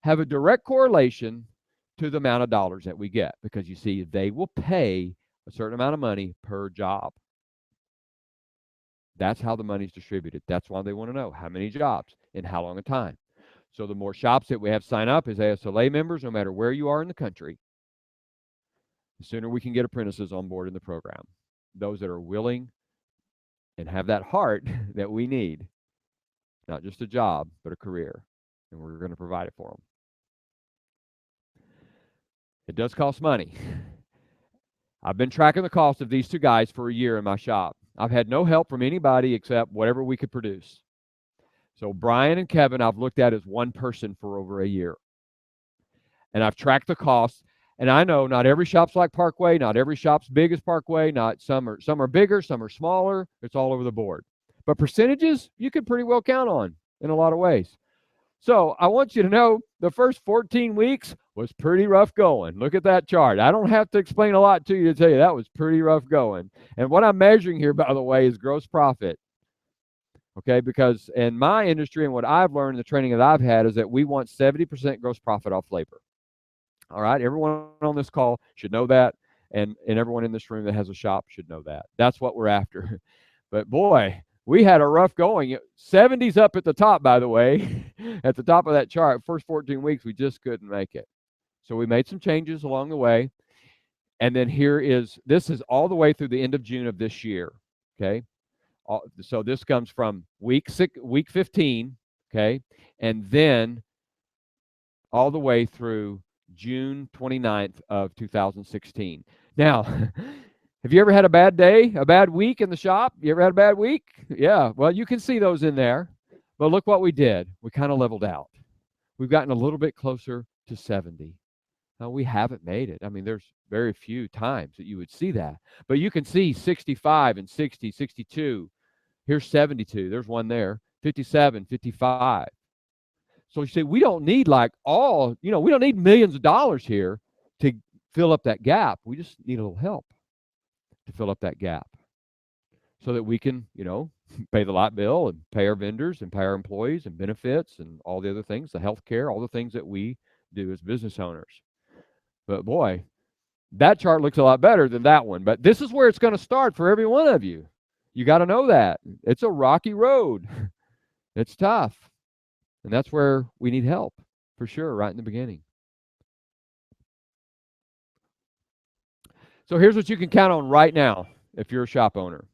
a direct correlation to the amount of dollars that we get, because you see, they will pay a certain amount of money per job. That's how the money's distributed. That's why they want to know how many jobs and how long a time. So the more shops that we have sign up as ASLA members, no matter where you are in the country, the sooner we can get apprentices on board in the program. Those that are willing and have that heart that we need. Not just a job, but a career. And we're going to provide it for them. It does cost money. I've been tracking the cost of these two guys for a year in my shop. I've had no help from anybody except whatever we could produce. So Brian and Kevin, I've looked at as one person for over a year. And I've tracked the costs. And I know not every shop's like Parkway, not every shop's big as Parkway, some are bigger, some are smaller. It's all over the board. But percentages, you can pretty well count on in a lot of ways. So I want you to know the first 14 weeks was pretty rough going. Look at that chart. I don't have to explain a lot to you to tell you that was pretty rough going. And what I'm measuring here, by the way, is gross profit. Okay, because in my industry and what I've learned in the training that I've had is that we want 70% gross profit off labor. All right, everyone on this call should know that, and everyone in this room that has a shop should know that. That's what we're after. But boy, we had a rough going. 70's up at the top, by the way. At the top of that chart, first 14 weeks, we just couldn't make it. So we made some changes along the way. And then this is all the way through the end of June of this year, okay? So this comes from week 15, okay? And then all the way through June 29th of 2016. Now, have you ever had a bad day, a bad week in the shop? You ever had a bad week? Yeah, well, you can see those in there. But look what we did. We kind of leveled out. We've gotten a little bit closer to 70. Now, we haven't made it. I mean, there's very few times that you would see that. But you can see 65 and 60, 62. Here's 72. There's one there. 57, 55. So you see, we don't need we don't need millions of dollars here to fill up that gap. We just need a little help to fill up that gap so that we can, pay the light bill and pay our vendors and pay our employees and benefits and all the other things, the health care, all the things that we do as business owners. But boy, that chart looks a lot better than that one. But this is where it's going to start for every one of you. You got to know that. It's a rocky road. It's tough. And that's where we need help, for sure, right in the beginning. So here's what you can count on right now if you're a shop owner.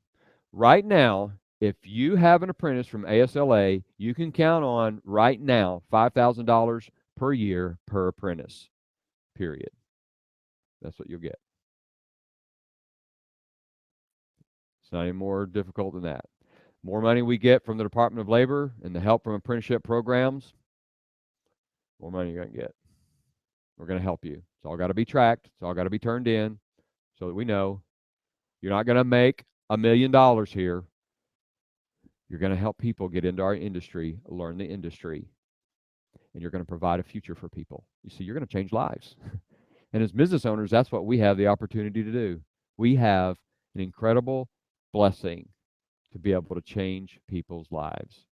Right now, If you have an apprentice from ASLA, you can count on right now $5,000 per year per apprentice, period. That's what you'll get. It's not any more difficult than that. More money we get from the Department of Labor and the help from apprenticeship programs, more money you're going to get. We're going to help you. It's all got to be tracked. It's all got to be turned in so that we know you're not going to make $1 million here. You're going to help people get into our industry, learn the industry, and you're going to provide a future for people. You see, you're going to change lives. And as business owners, that's what we have the opportunity to do. We have an incredible blessing to be able to change people's lives.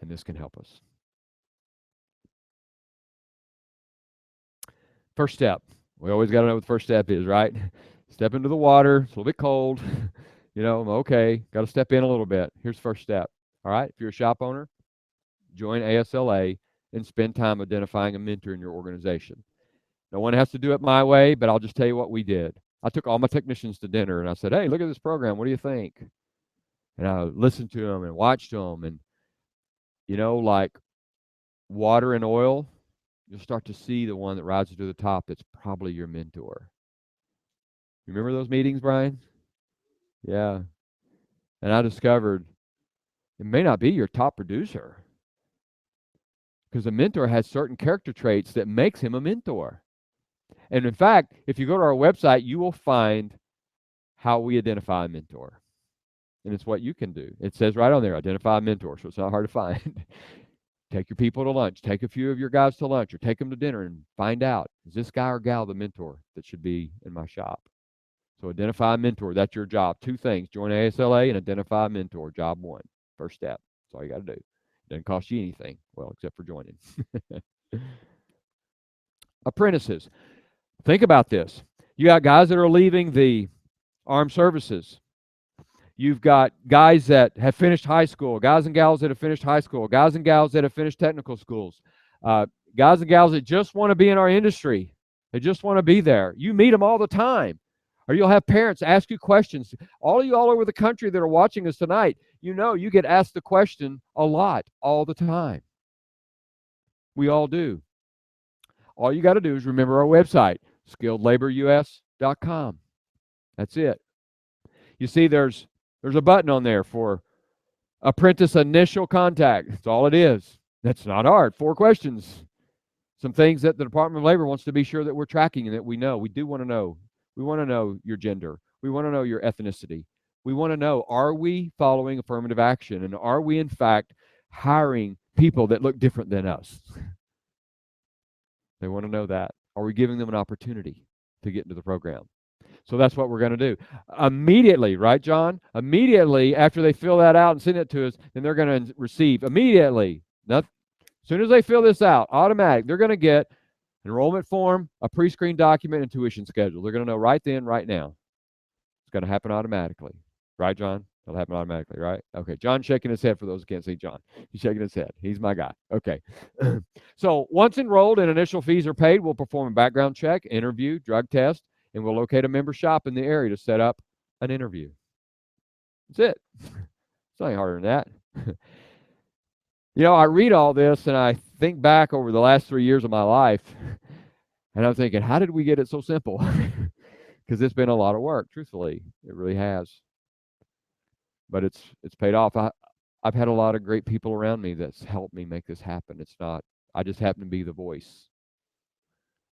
And this can help us. First step. We always got to know what the first step is, right? Step into the water. It's a little bit cold. You know, okay, got to step in a little bit. Here's the first step. All right, if you're a shop owner, join ASLA and spend time identifying a mentor in your organization. No one has to do it my way, but I'll just tell you what we did. I took all my technicians to dinner and I said, hey, look at this program. What do you think? And I listened to them and watched them. And, you know, like water and oil, you'll start to see the one that rises to the top that's probably your mentor. You remember those meetings, Brian? Yeah. And I discovered it may not be your top producer because a mentor has certain character traits that makes him a mentor. And in fact, if you go to our website, you will find how we identify a mentor. And it's what you can do. It says right on there, identify a mentor, so it's not hard to find. Take your people to lunch. Take a few of your guys to lunch or take them to dinner and find out, is this guy or gal the mentor that should be in my shop? So identify a mentor. That's your job. 2 things. Join ASLA and identify a mentor. Job 1. First step. That's all you got to do. It doesn't cost you anything. Well, except for joining. Apprentices. Think about this. You got guys that are leaving the armed services. You've got guys that have finished high school, guys and gals that have finished high school, guys and gals that have finished technical schools, guys and gals that just want to be in our industry. They just want to be there. You meet them all the time. Or you'll have parents ask you questions. All of you all over the country that are watching us tonight, you know you get asked the question a lot, all the time. We all do. All you got to do is remember our website, skilledlaborus.com. That's it. You see, there's a button on there for apprentice initial contact. That's all it is. That's not hard. 4 questions. Some things that the Department of Labor wants to be sure that we're tracking and that we know. We do want to know. We want to know your gender. We want to know your ethnicity. We want to know, are we following affirmative action? And are we, in fact, hiring people that look different than us? They want to know that. Are we giving them an opportunity to get into the program? So that's what we're going to do. Immediately, right, John? Immediately after they fill that out and send it to us, then they're going to receive immediately. As soon as they fill this out, automatic, they're going to get enrollment form, a pre-screened document, and tuition schedule. They're going to know right then, right now. It's going to happen automatically. Right, John? It'll happen automatically, right? Okay, John's shaking his head for those who can't see John. He's shaking his head. He's my guy. Okay. So once enrolled and initial fees are paid, we'll perform a background check, interview, drug test, and we'll locate a member shop in the area to set up an interview. That's it. It's nothing harder than that. You know, I read all this and I think back over the last 3 years of my life, and I'm thinking, how did we get it so simple? Because it's been a lot of work, truthfully. It really has. But it's paid off. I've had a lot of great people around me that's helped me make this happen. It's not, I just happen to be the voice.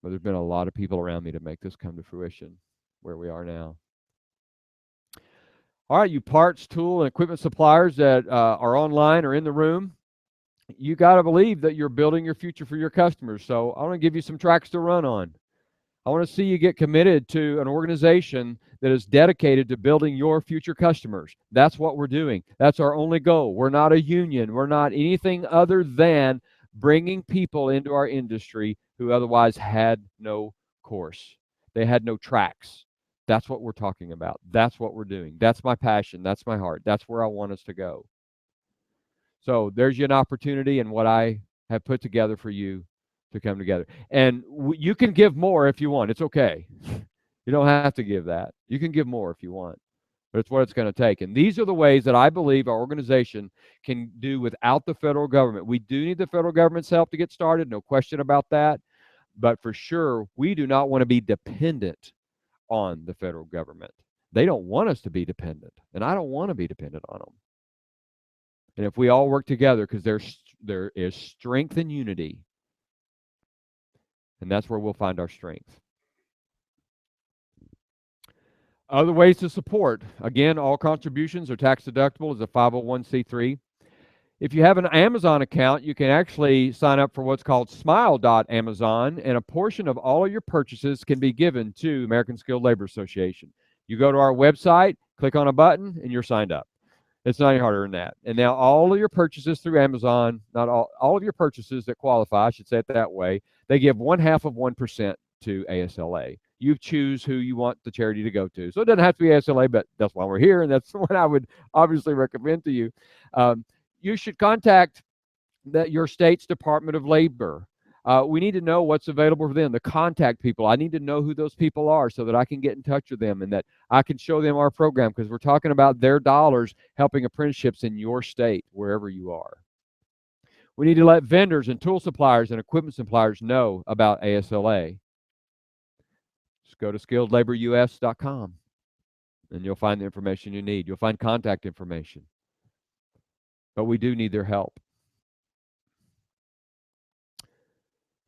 But there's been a lot of people around me to make this come to fruition where we are now. All right, you parts, tool, and equipment suppliers that are online or in the room, you got to believe that you're building your future for your customers. So I want to give you some tracks to run on. I want to see you get committed to an organization that is dedicated to building your future customers. That's what we're doing. That's our only goal. We're not a union. We're not anything other than bringing people into our industry who otherwise had no course. They had no tracks. That's what we're talking about. That's what we're doing. That's my passion. That's my heart. That's where I want us to go. So there's an opportunity and what I have put together for you to come together. And you can give more if you want. It's okay. You don't have to give that. You can give more if you want. That's what it's going to take. And these are the ways that I believe our organization can do without the federal government. We do need the federal government's help to get started, no question about that. But for sure, we do not want to be dependent on the federal government. They don't want us to be dependent, and I don't want to be dependent on them. And if we all work together, because there is strength in unity, and that's where we'll find our strength. Other ways to support. Again, all contributions are tax deductible as a 501c3. If you have an Amazon account, you can actually sign up for what's called Smile.Amazon, and a portion of all of your purchases can be given to American Skilled Labor Association. You go to our website, click on a button, and you're signed up. It's not any harder than that. And now all of your purchases through Amazon, not all of your purchases that qualify, I should say it that way, they give 0.5% to ASLA. You choose who you want the charity to go to. So it doesn't have to be ASLA, but that's why we're here, and that's what I would obviously recommend to you. You should contact your state's Department of Labor. We need to know what's available for them, the contact people. I need to know who those people are so that I can get in touch with them and that I can show them our program, because we're talking about their dollars helping apprenticeships in your state, wherever you are. We need to let vendors and tool suppliers and equipment suppliers know about ASLA. Just go to skilledlaborus.com and you'll find the information you need. You'll find contact information. But we do need their help.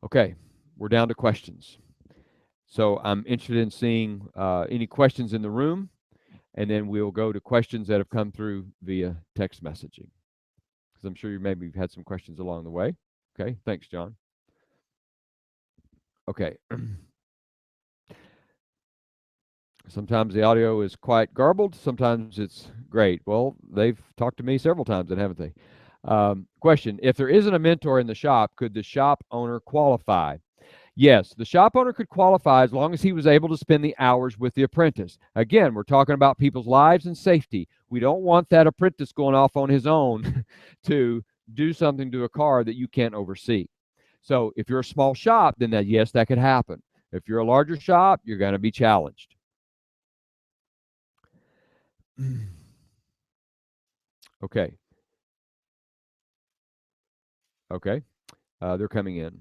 Okay, we're down to questions. So I'm interested in seeing any questions in the room, and then we'll go to questions that have come through via text messaging, because I'm sure you maybe had some questions along the way. Okay, thanks, John. Okay. Sometimes the audio is quite garbled. Sometimes it's great. Well, they've talked to me several times, haven't they? Question: if there isn't a mentor in the shop, could the shop owner qualify? Yes, the shop owner could qualify as long as he was able to spend the hours with the apprentice. Again, we're talking about people's lives and safety. We don't want that apprentice going off on his own to do something to a car that you can't oversee. So if you're a small shop, then yes, that could happen. If you're a larger shop, you're going to be challenged. Okay. Okay. They're coming in.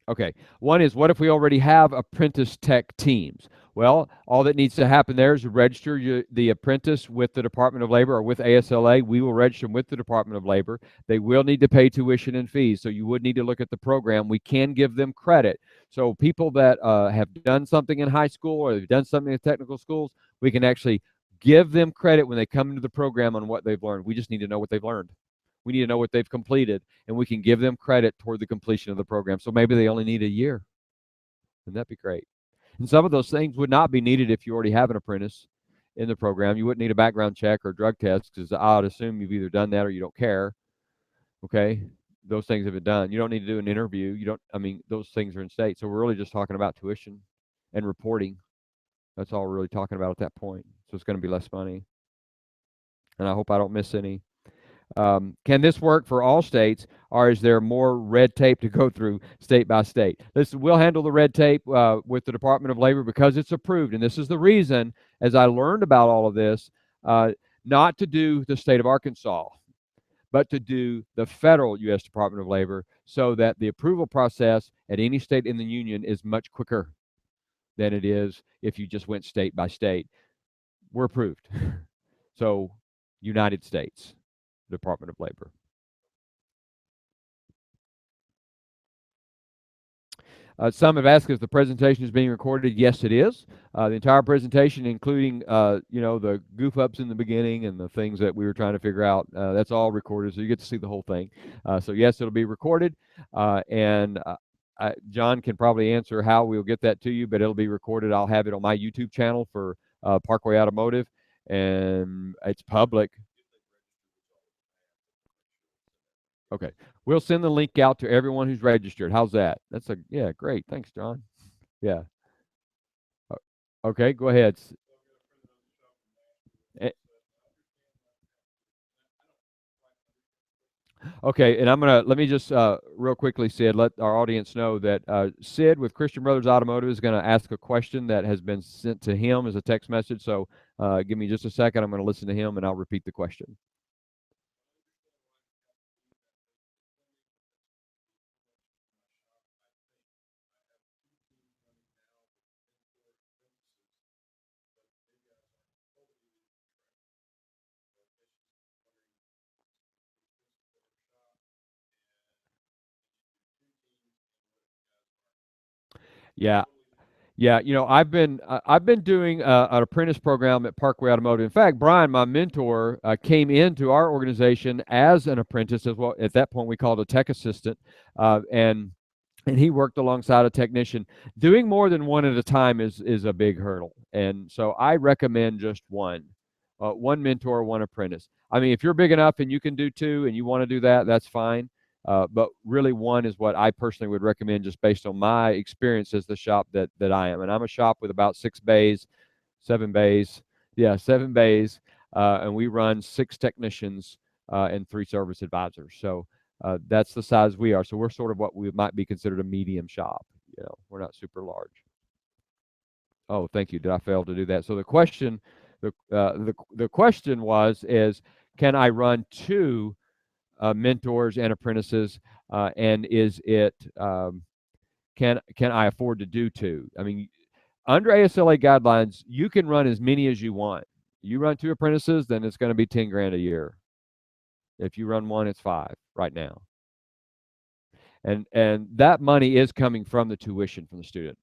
Okay. One is, what if we already have apprentice tech teams? Well, all that needs to happen there is register the apprentice with the Department of Labor or with ASLA. We will register them with the Department of Labor. They will need to pay tuition and fees, so you would need to look at the program. We can give them credit. So people that have done something in high school or they've done something in technical schools, we can actually give them credit when they come into the program on what they've learned. We just need to know what they've learned. We need to know what they've completed, and we can give them credit toward the completion of the program. So maybe they only need a year. Wouldn't that be great? And some of those things would not be needed if you already have an apprentice in the program. You wouldn't need a background check or drug test, because I would assume you've either done that or you don't care. Okay? Those things have been done. You don't need to do an interview. Those things are in state. So we're really just talking about tuition and reporting. That's all we're really talking about at that point. So it's going to be less money. And I hope I don't miss any. Can this work for all states, or is there more red tape to go through state by state? Listen, we'll handle the red tape with the Department of Labor because it's approved. And this is the reason, as I learned about all of this, not to do the state of Arkansas, but to do the federal U.S. Department of Labor, so that the approval process at any state in the union is much quicker than it is if you just went state by state. We're approved. So, United States Department of Labor. Some have asked if the presentation is being recorded. Yes, it is. The entire presentation, including the goof ups in the beginning and the things that we were trying to figure out, that's all recorded, so you get to see the whole thing. So yes, it'll be recorded, and John can probably answer how we'll get that to you, but it'll be recorded. I'll have it on my YouTube channel for Parkway Automotive, and it's public. Okay. We'll send the link out to everyone who's registered. How's that? Yeah, great. Thanks, John. Yeah. Okay, go ahead. Okay, and let me just real quickly, Sid, let our audience know that Sid with Christian Brothers Automotive is going to ask a question that has been sent to him as a text message. So give me just a second. I'm going to listen to him and I'll repeat the question. Yeah, yeah. I've been doing an apprentice program at Parkway Automotive. In fact, Brian, my mentor, came into our organization as an apprentice as well. At that point, we called a tech assistant, and he worked alongside a technician. Doing more than one at a time is a big hurdle, and so I recommend just one mentor, one apprentice. I mean, if you're big enough and you can do two, and you want to do that, that's fine. But really, one is what I personally would recommend, just based on my experience as the shop that I am. And I'm a shop with about 6 bays, 7 bays, yeah, 7 bays, and we run 6 technicians and 3 service advisors. So that's the size we are. So we're sort of what we might be considered a medium shop. We're not super large. Oh, thank you. Did I fail to do that? So the question is, can I run two mentors and apprentices, and is it can I afford to do two? I mean, under ASLA guidelines, you can run as many as you want. You run two apprentices, then it's going to be 10 grand a year. If you run one, it's 5 right now. And that money is coming from the tuition from the student.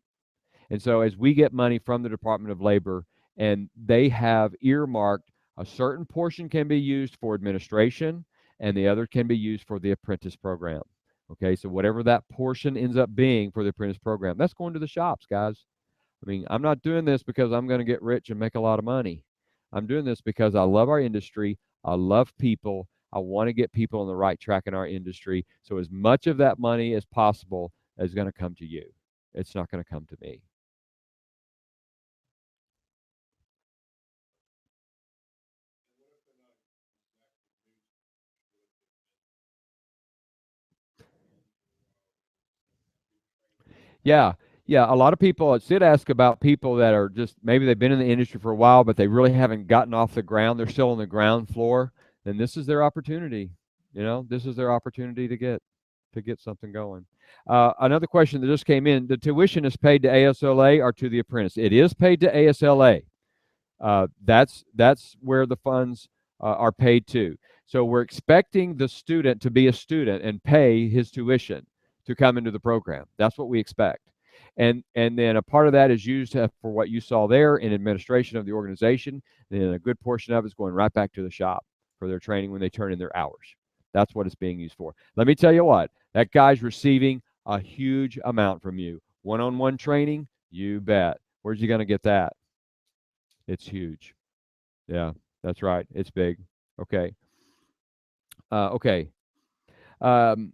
And so as we get money from the Department of Labor, and they have earmarked a certain portion can be used for administration and the other can be used for the apprentice program. Okay, so whatever that portion ends up being for the apprentice program, that's going to the shops, guys. I mean, I'm not doing this because I'm going to get rich and make a lot of money. I'm doing this because I love our industry. I love people. I want to get people on the right track in our industry. So as much of that money as possible is going to come to you. It's not going to come to me. Yeah, yeah. A lot of people, it did ask about people that are just maybe they've been in the industry for a while, but they really haven't gotten off the ground. They're still on the ground floor. Then this is their opportunity. This is their opportunity to get something going. Another question that just came in: the tuition is paid to ASLA or to the apprentice? It is paid to ASLA. That's where the funds are paid to. So we're expecting the student to be a student and pay his tuition to come into the program. That's what we expect. And then a part of that is used for what you saw there in administration of the organization. And then a good portion of it is going right back to the shop for their training when they turn in their hours. That's what it's being used for. Let me tell you what, that guy's receiving a huge amount from you. One-on-one training, you bet. Where's he going to get that? It's huge. Yeah, that's right. It's big. Okay. Okay. Um,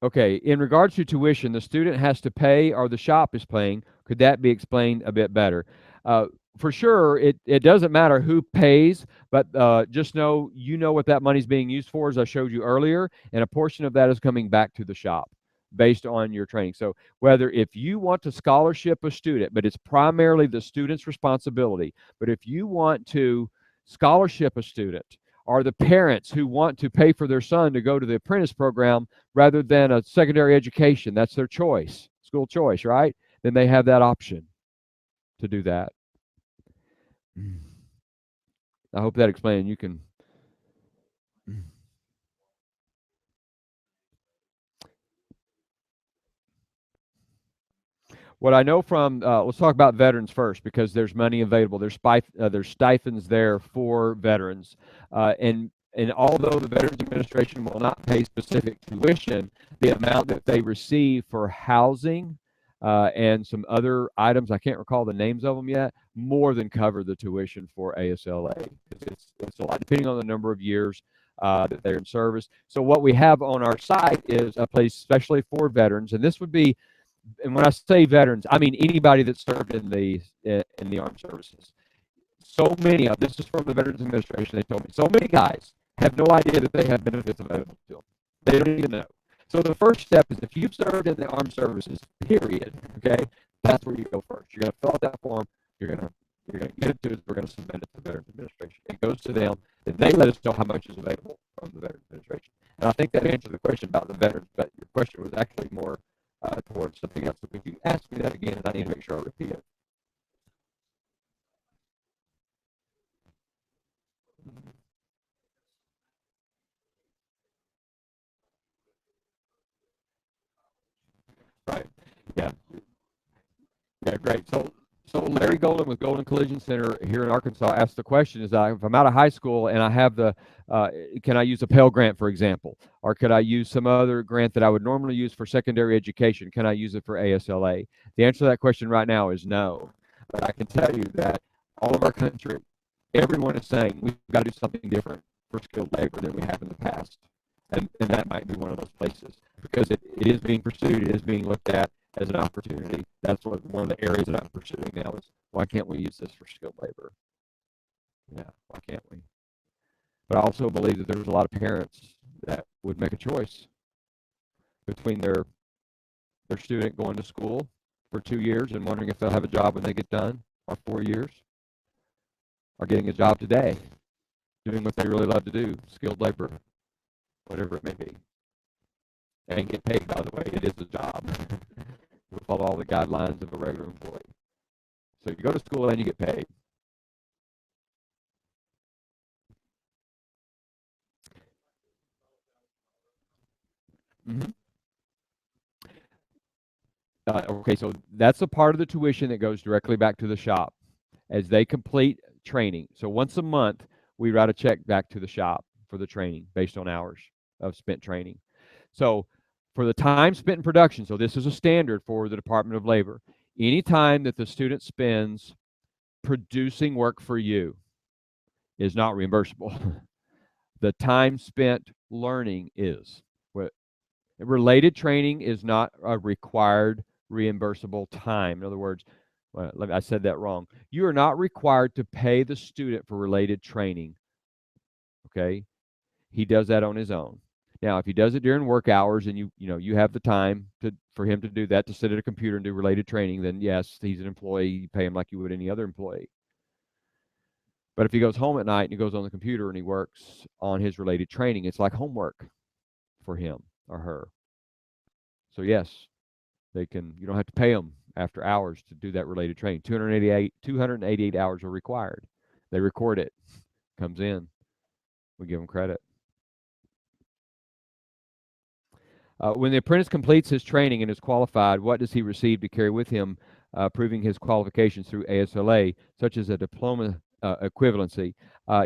okay. In regards to tuition, the student has to pay or the shop is paying. Could that be explained a bit better? Uh, for sure, it doesn't matter who pays, but just know what that money's being used for, as I showed you earlier, and a portion of that is coming back to the shop based on your training. So whether if you want to scholarship a student, but it's primarily the student's responsibility, but if you want to scholarship a student, or the parents who want to pay for their son to go to the apprentice program rather than a secondary education, that's their choice, school choice, right? Then they have that option to do that. I hope that explained. You can. What I know from, let's talk about veterans first, because there's money available. There's stipends there for veterans, and although the Veterans Administration will not pay specific tuition, the amount that they receive for housing and some other items, I can't recall the names of them yet, more than cover the tuition for ASLA. It's a lot, depending on the number of years that they're in service. So what we have on our site is a place especially for veterans, and this would be, and when I say veterans, I mean anybody that served in the armed services. So many of this is from the Veterans Administration. They told me so many guys have no idea that they have benefits available to them. They don't even know. So the first step is if you've served in the armed services, period, okay, that's where you go first. You're going to fill out that form. You're going to get it to us. We're going to submit it to the Veterans Administration. It goes to them, and they let us know how much is available from the Veterans Administration. And I think that answered the question about the veterans, but your question was actually more towards something else. So if you ask me that again, I need to make sure I repeat it. Right. Yeah. Yeah, great. So Larry Golden with Golden Collision Center here in Arkansas asked the question: Is if I'm out of high school and I have can I use a Pell Grant, for example, or could I use some other grant that I would normally use for secondary education? Can I use it for ASLA? The answer to that question right now is no. But I can tell you that all of our country, everyone is saying we've got to do something different for skilled labor than we have in the past, and that might be one of those places because it is being pursued, it is being looked at as an opportunity. That's one of the areas that I'm pursuing now is why can't we use this for skilled labor? Yeah, why can't we? But I also believe that there's a lot of parents that would make a choice between their student going to school for 2 years and wondering if they'll have a job when they get done, or 4 years, or getting a job today, doing what they really love to do, skilled labor, whatever it may be. And get paid, by the way. It is a job. We follow all the guidelines of a regular employee. So you go to school and you get paid. Mm-hmm. Okay, so that's a part of the tuition that goes directly back to the shop as they complete training. So once a month, we write a check back to the shop for the training based on hours of spent training. So for the time spent in production, so this is a standard for the Department of Labor, any time that the student spends producing work for you is not reimbursable. The time spent learning is. Related training is not a required reimbursable time. In other words, I said that wrong. You are not required to pay the student for related training. Okay? He does that on his own. Now, if he does it during work hours and you have the time for him to do that, to sit at a computer and do related training, then yes, he's an employee. You pay him like you would any other employee. But if he goes home at night and he goes on the computer and he works on his related training, it's like homework for him or her. So yes, you don't have to pay them after hours to do that related training. 288 hours are required. They record it, comes in, we give them credit. When the apprentice completes his training and is qualified, what does he receive to carry with him, proving his qualifications through ASLA, such as a diploma equivalency?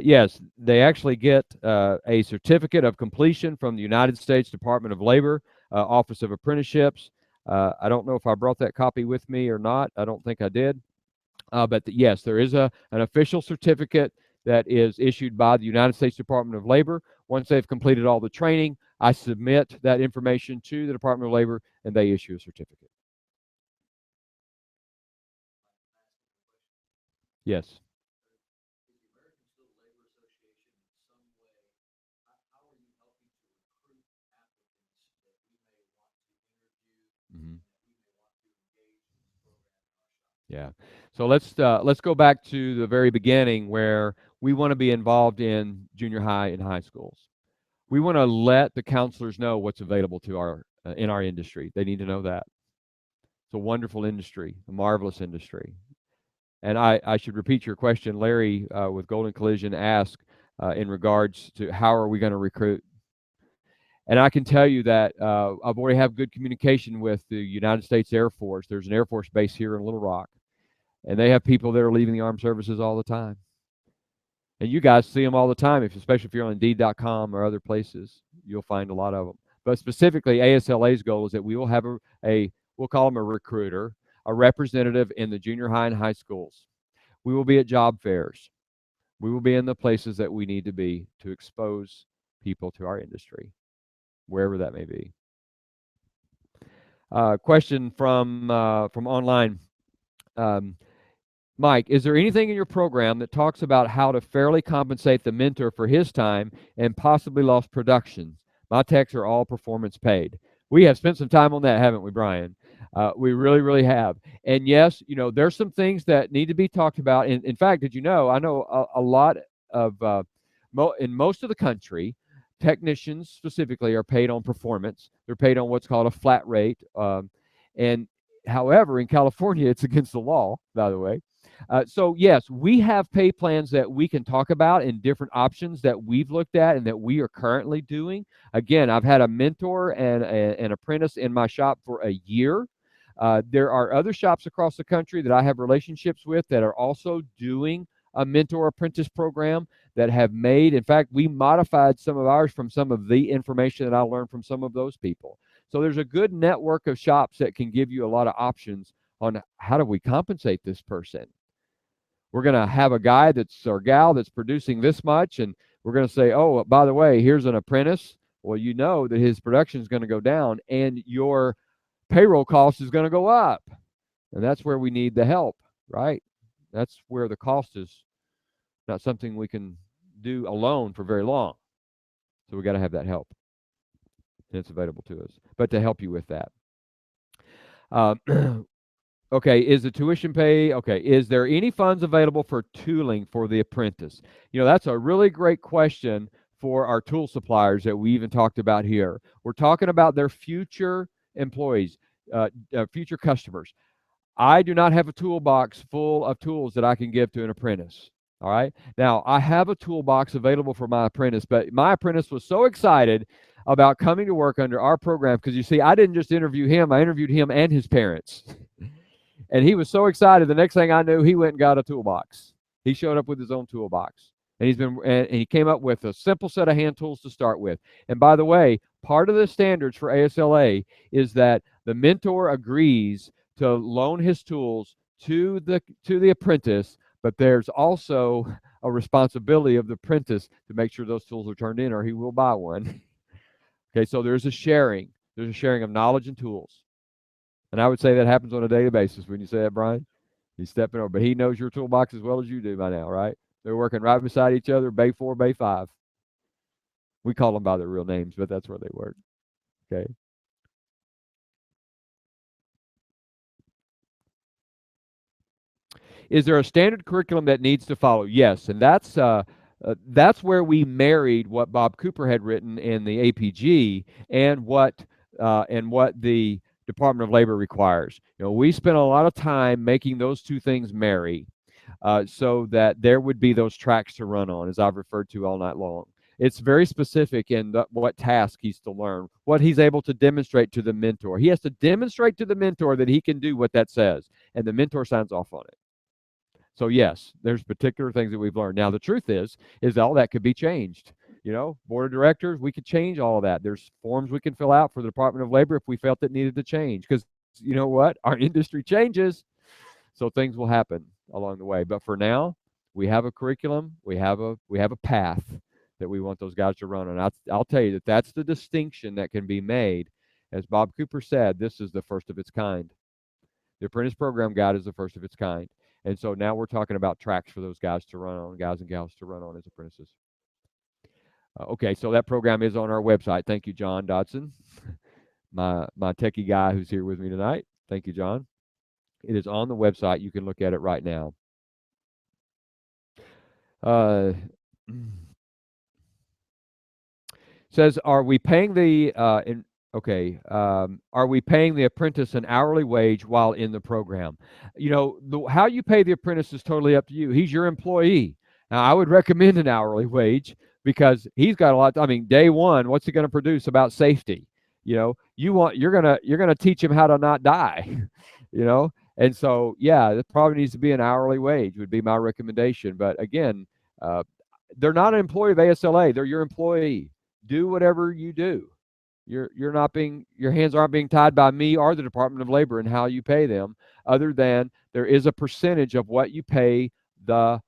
Yes, they actually get a certificate of completion from the United States Department of Labor, Office of Apprenticeships. I don't know if I brought that copy with me or not. I don't think I did. But yes, there is an official certificate that is issued by the United States Department of Labor. Once they've completed all the training, I submit that information to the Department of Labor, and they issue a certificate. Yes. Mm-hmm. Yeah. So let's go back to the very beginning where we want to be involved in junior high and high schools. We want to let the counselors know what's available to our in our industry. They need to know that. It's a wonderful industry, a marvelous industry. And I should repeat your question. Larry with Golden Collision asked in regards to how are we going to recruit. And I can tell you that I've already have good communication with the United States Air Force. There's an Air Force base here in Little Rock, and they have people that are leaving the armed services all the time. And you guys see them all the time, especially if you're on Indeed.com or other places. You'll find a lot of them. But specifically, ASLA's goal is that we will have we'll call them a recruiter, a representative in the junior high and high schools. We will be at job fairs. We will be in the places that we need to be to expose people to our industry, wherever that may be. Question from online. Mike, is there anything in your program that talks about how to fairly compensate the mentor for his time and possibly lost production, My techs are all performance paid. We have spent some time on that, haven't we, Brian? We really, really have. And yes, there's some things that need to be talked about. In fact, did you know? I know a lot of in most of the country, technicians specifically are paid on performance. They're paid on what's called a flat rate. And however, in California, it's against the law, by the way. So yes, we have pay plans that we can talk about and different options that we've looked at and that we are currently doing. Again, I've had a mentor and an apprentice in my shop for a year. There are other shops across the country that I have relationships with that are also doing a mentor apprentice program that have made, in fact, we modified some of ours from some of the information that I learned from some of those people. So there's a good network of shops that can give you a lot of options on how do we compensate this person. We're going to have a guy that's or gal that's producing this much, and we're going to say, oh, by the way, here's an apprentice. Well, you know that his production is going to go down and your payroll cost is going to go up. And that's where we need the help, right? That's where the cost is not something we can do alone for very long. So we got to have that help. And it's available to us. But to help you with that. Okay, is the tuition pay, okay, is there any funds available for tooling for the apprentice? That's a really great question for our tool suppliers that we even talked about here. We're talking about their future employees, future customers. I do not have a toolbox full of tools that I can give to an apprentice. All right. Now, I have a toolbox available for my apprentice, but my apprentice was so excited about coming to work under our program because you see, I didn't just interview him, I interviewed him and his parents. And he was so excited. The next thing I knew, he went and got a toolbox. He showed up with his own toolbox. And he came up with a simple set of hand tools to start with. And by the way, part of the standards for ASLA is that the mentor agrees to loan his tools to the apprentice, but there's also a responsibility of the apprentice to make sure those tools are turned in or he will buy one. Okay, so there's a sharing. There's a sharing of knowledge and tools. And I would say that happens on a daily basis. When you say that, Brian, he's stepping over. But he knows your toolbox as well as you do by now, right? They're working right beside each other, Bay 4, Bay 5. We call them by their real names, but that's where they work. Okay. Is there a standard curriculum that needs to follow? Yes, and that's where we married what Bob Cooper had written in the APG and what the Department of Labor requires. We spent a lot of time making those two things marry, so that there would be those tracks to run on, as I've referred to all night long. It's very specific in what task he's to learn, what he's able to demonstrate to the mentor. He has to demonstrate to the mentor that he can do what that says, and the mentor signs off on it. So yes, there's particular things that we've learned. Now, the truth is all that could be changed. Board of directors, we could change all of that. There's forms we can fill out for the Department of Labor if we felt it needed to change. Because you know what? Our industry changes. So things will happen along the way. But for now, we have a curriculum. We have a path that we want those guys to run on. I'll tell you that's the distinction that can be made. As Bob Cooper said, this is the first of its kind. The Apprentice Program Guide is the first of its kind. And so now we're talking about tracks for those guys to run on, guys and gals to run on as apprentices. Okay, so that program is on our website. Thank you, John Dodson, my techie guy who's here with me tonight. Thank you, John. It is on the website. You can look at it right now. Says, are we paying the are we paying the apprentice an hourly wage while in the program? How you pay the apprentice is totally up to you. He's your employee. Now, I would recommend an hourly wage because he's got a lot. Day one, what's he going to produce about safety? You're gonna teach him how to not die. And so yeah, it probably needs to be an hourly wage would be my recommendation. But again, they're not an employee of ASLA. They're your employee. Do whatever you do. Your hands aren't being tied by me or the Department of Labor in how you pay them, other than there is a percentage of what you pay the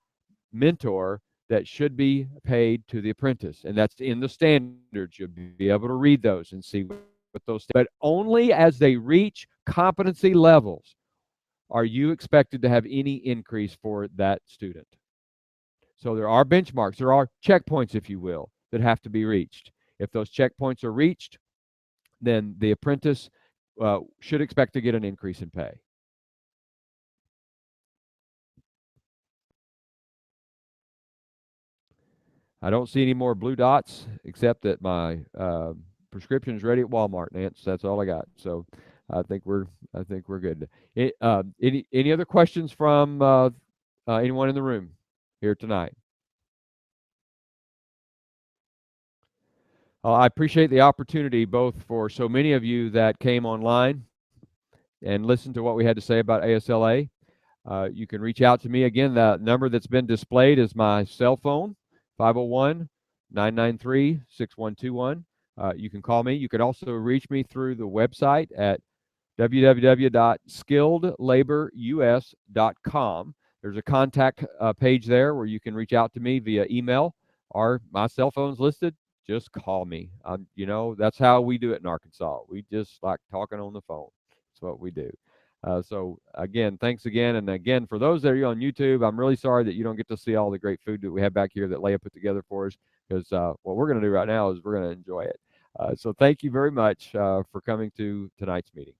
mentor that should be paid to the apprentice, and that's in the standards. You'll be able to read those and see what those. But only as they reach competency levels are you expected to have any increase for that student. So there are benchmarks, there are checkpoints, if you will, that have to be reached. If those checkpoints are reached, then the apprentice should expect to get an increase in pay. I don't see any more blue dots, except that my prescription is ready at Walmart, Nance. That's all I got. So I think we're good. Any other questions from anyone in the room here tonight? I appreciate the opportunity, both for so many of you that came online and listened to what we had to say about ASLA. You can reach out to me. Again, the number that's been displayed is my cell phone, 501-993-6121. You can call me. You can also reach me through the website at www.skilledlaborus.com. There's a contact page there where you can reach out to me via email, or my cell phone's listed. Just call me. That's how we do it in Arkansas. We just like talking on the phone. That's what we do. So again, thanks again. And again, for those that are on YouTube, I'm really sorry that you don't get to see all the great food that we have back here that Leah put together for us, because what we're going to do right now is we're going to enjoy it. So thank you very much for coming to tonight's meeting.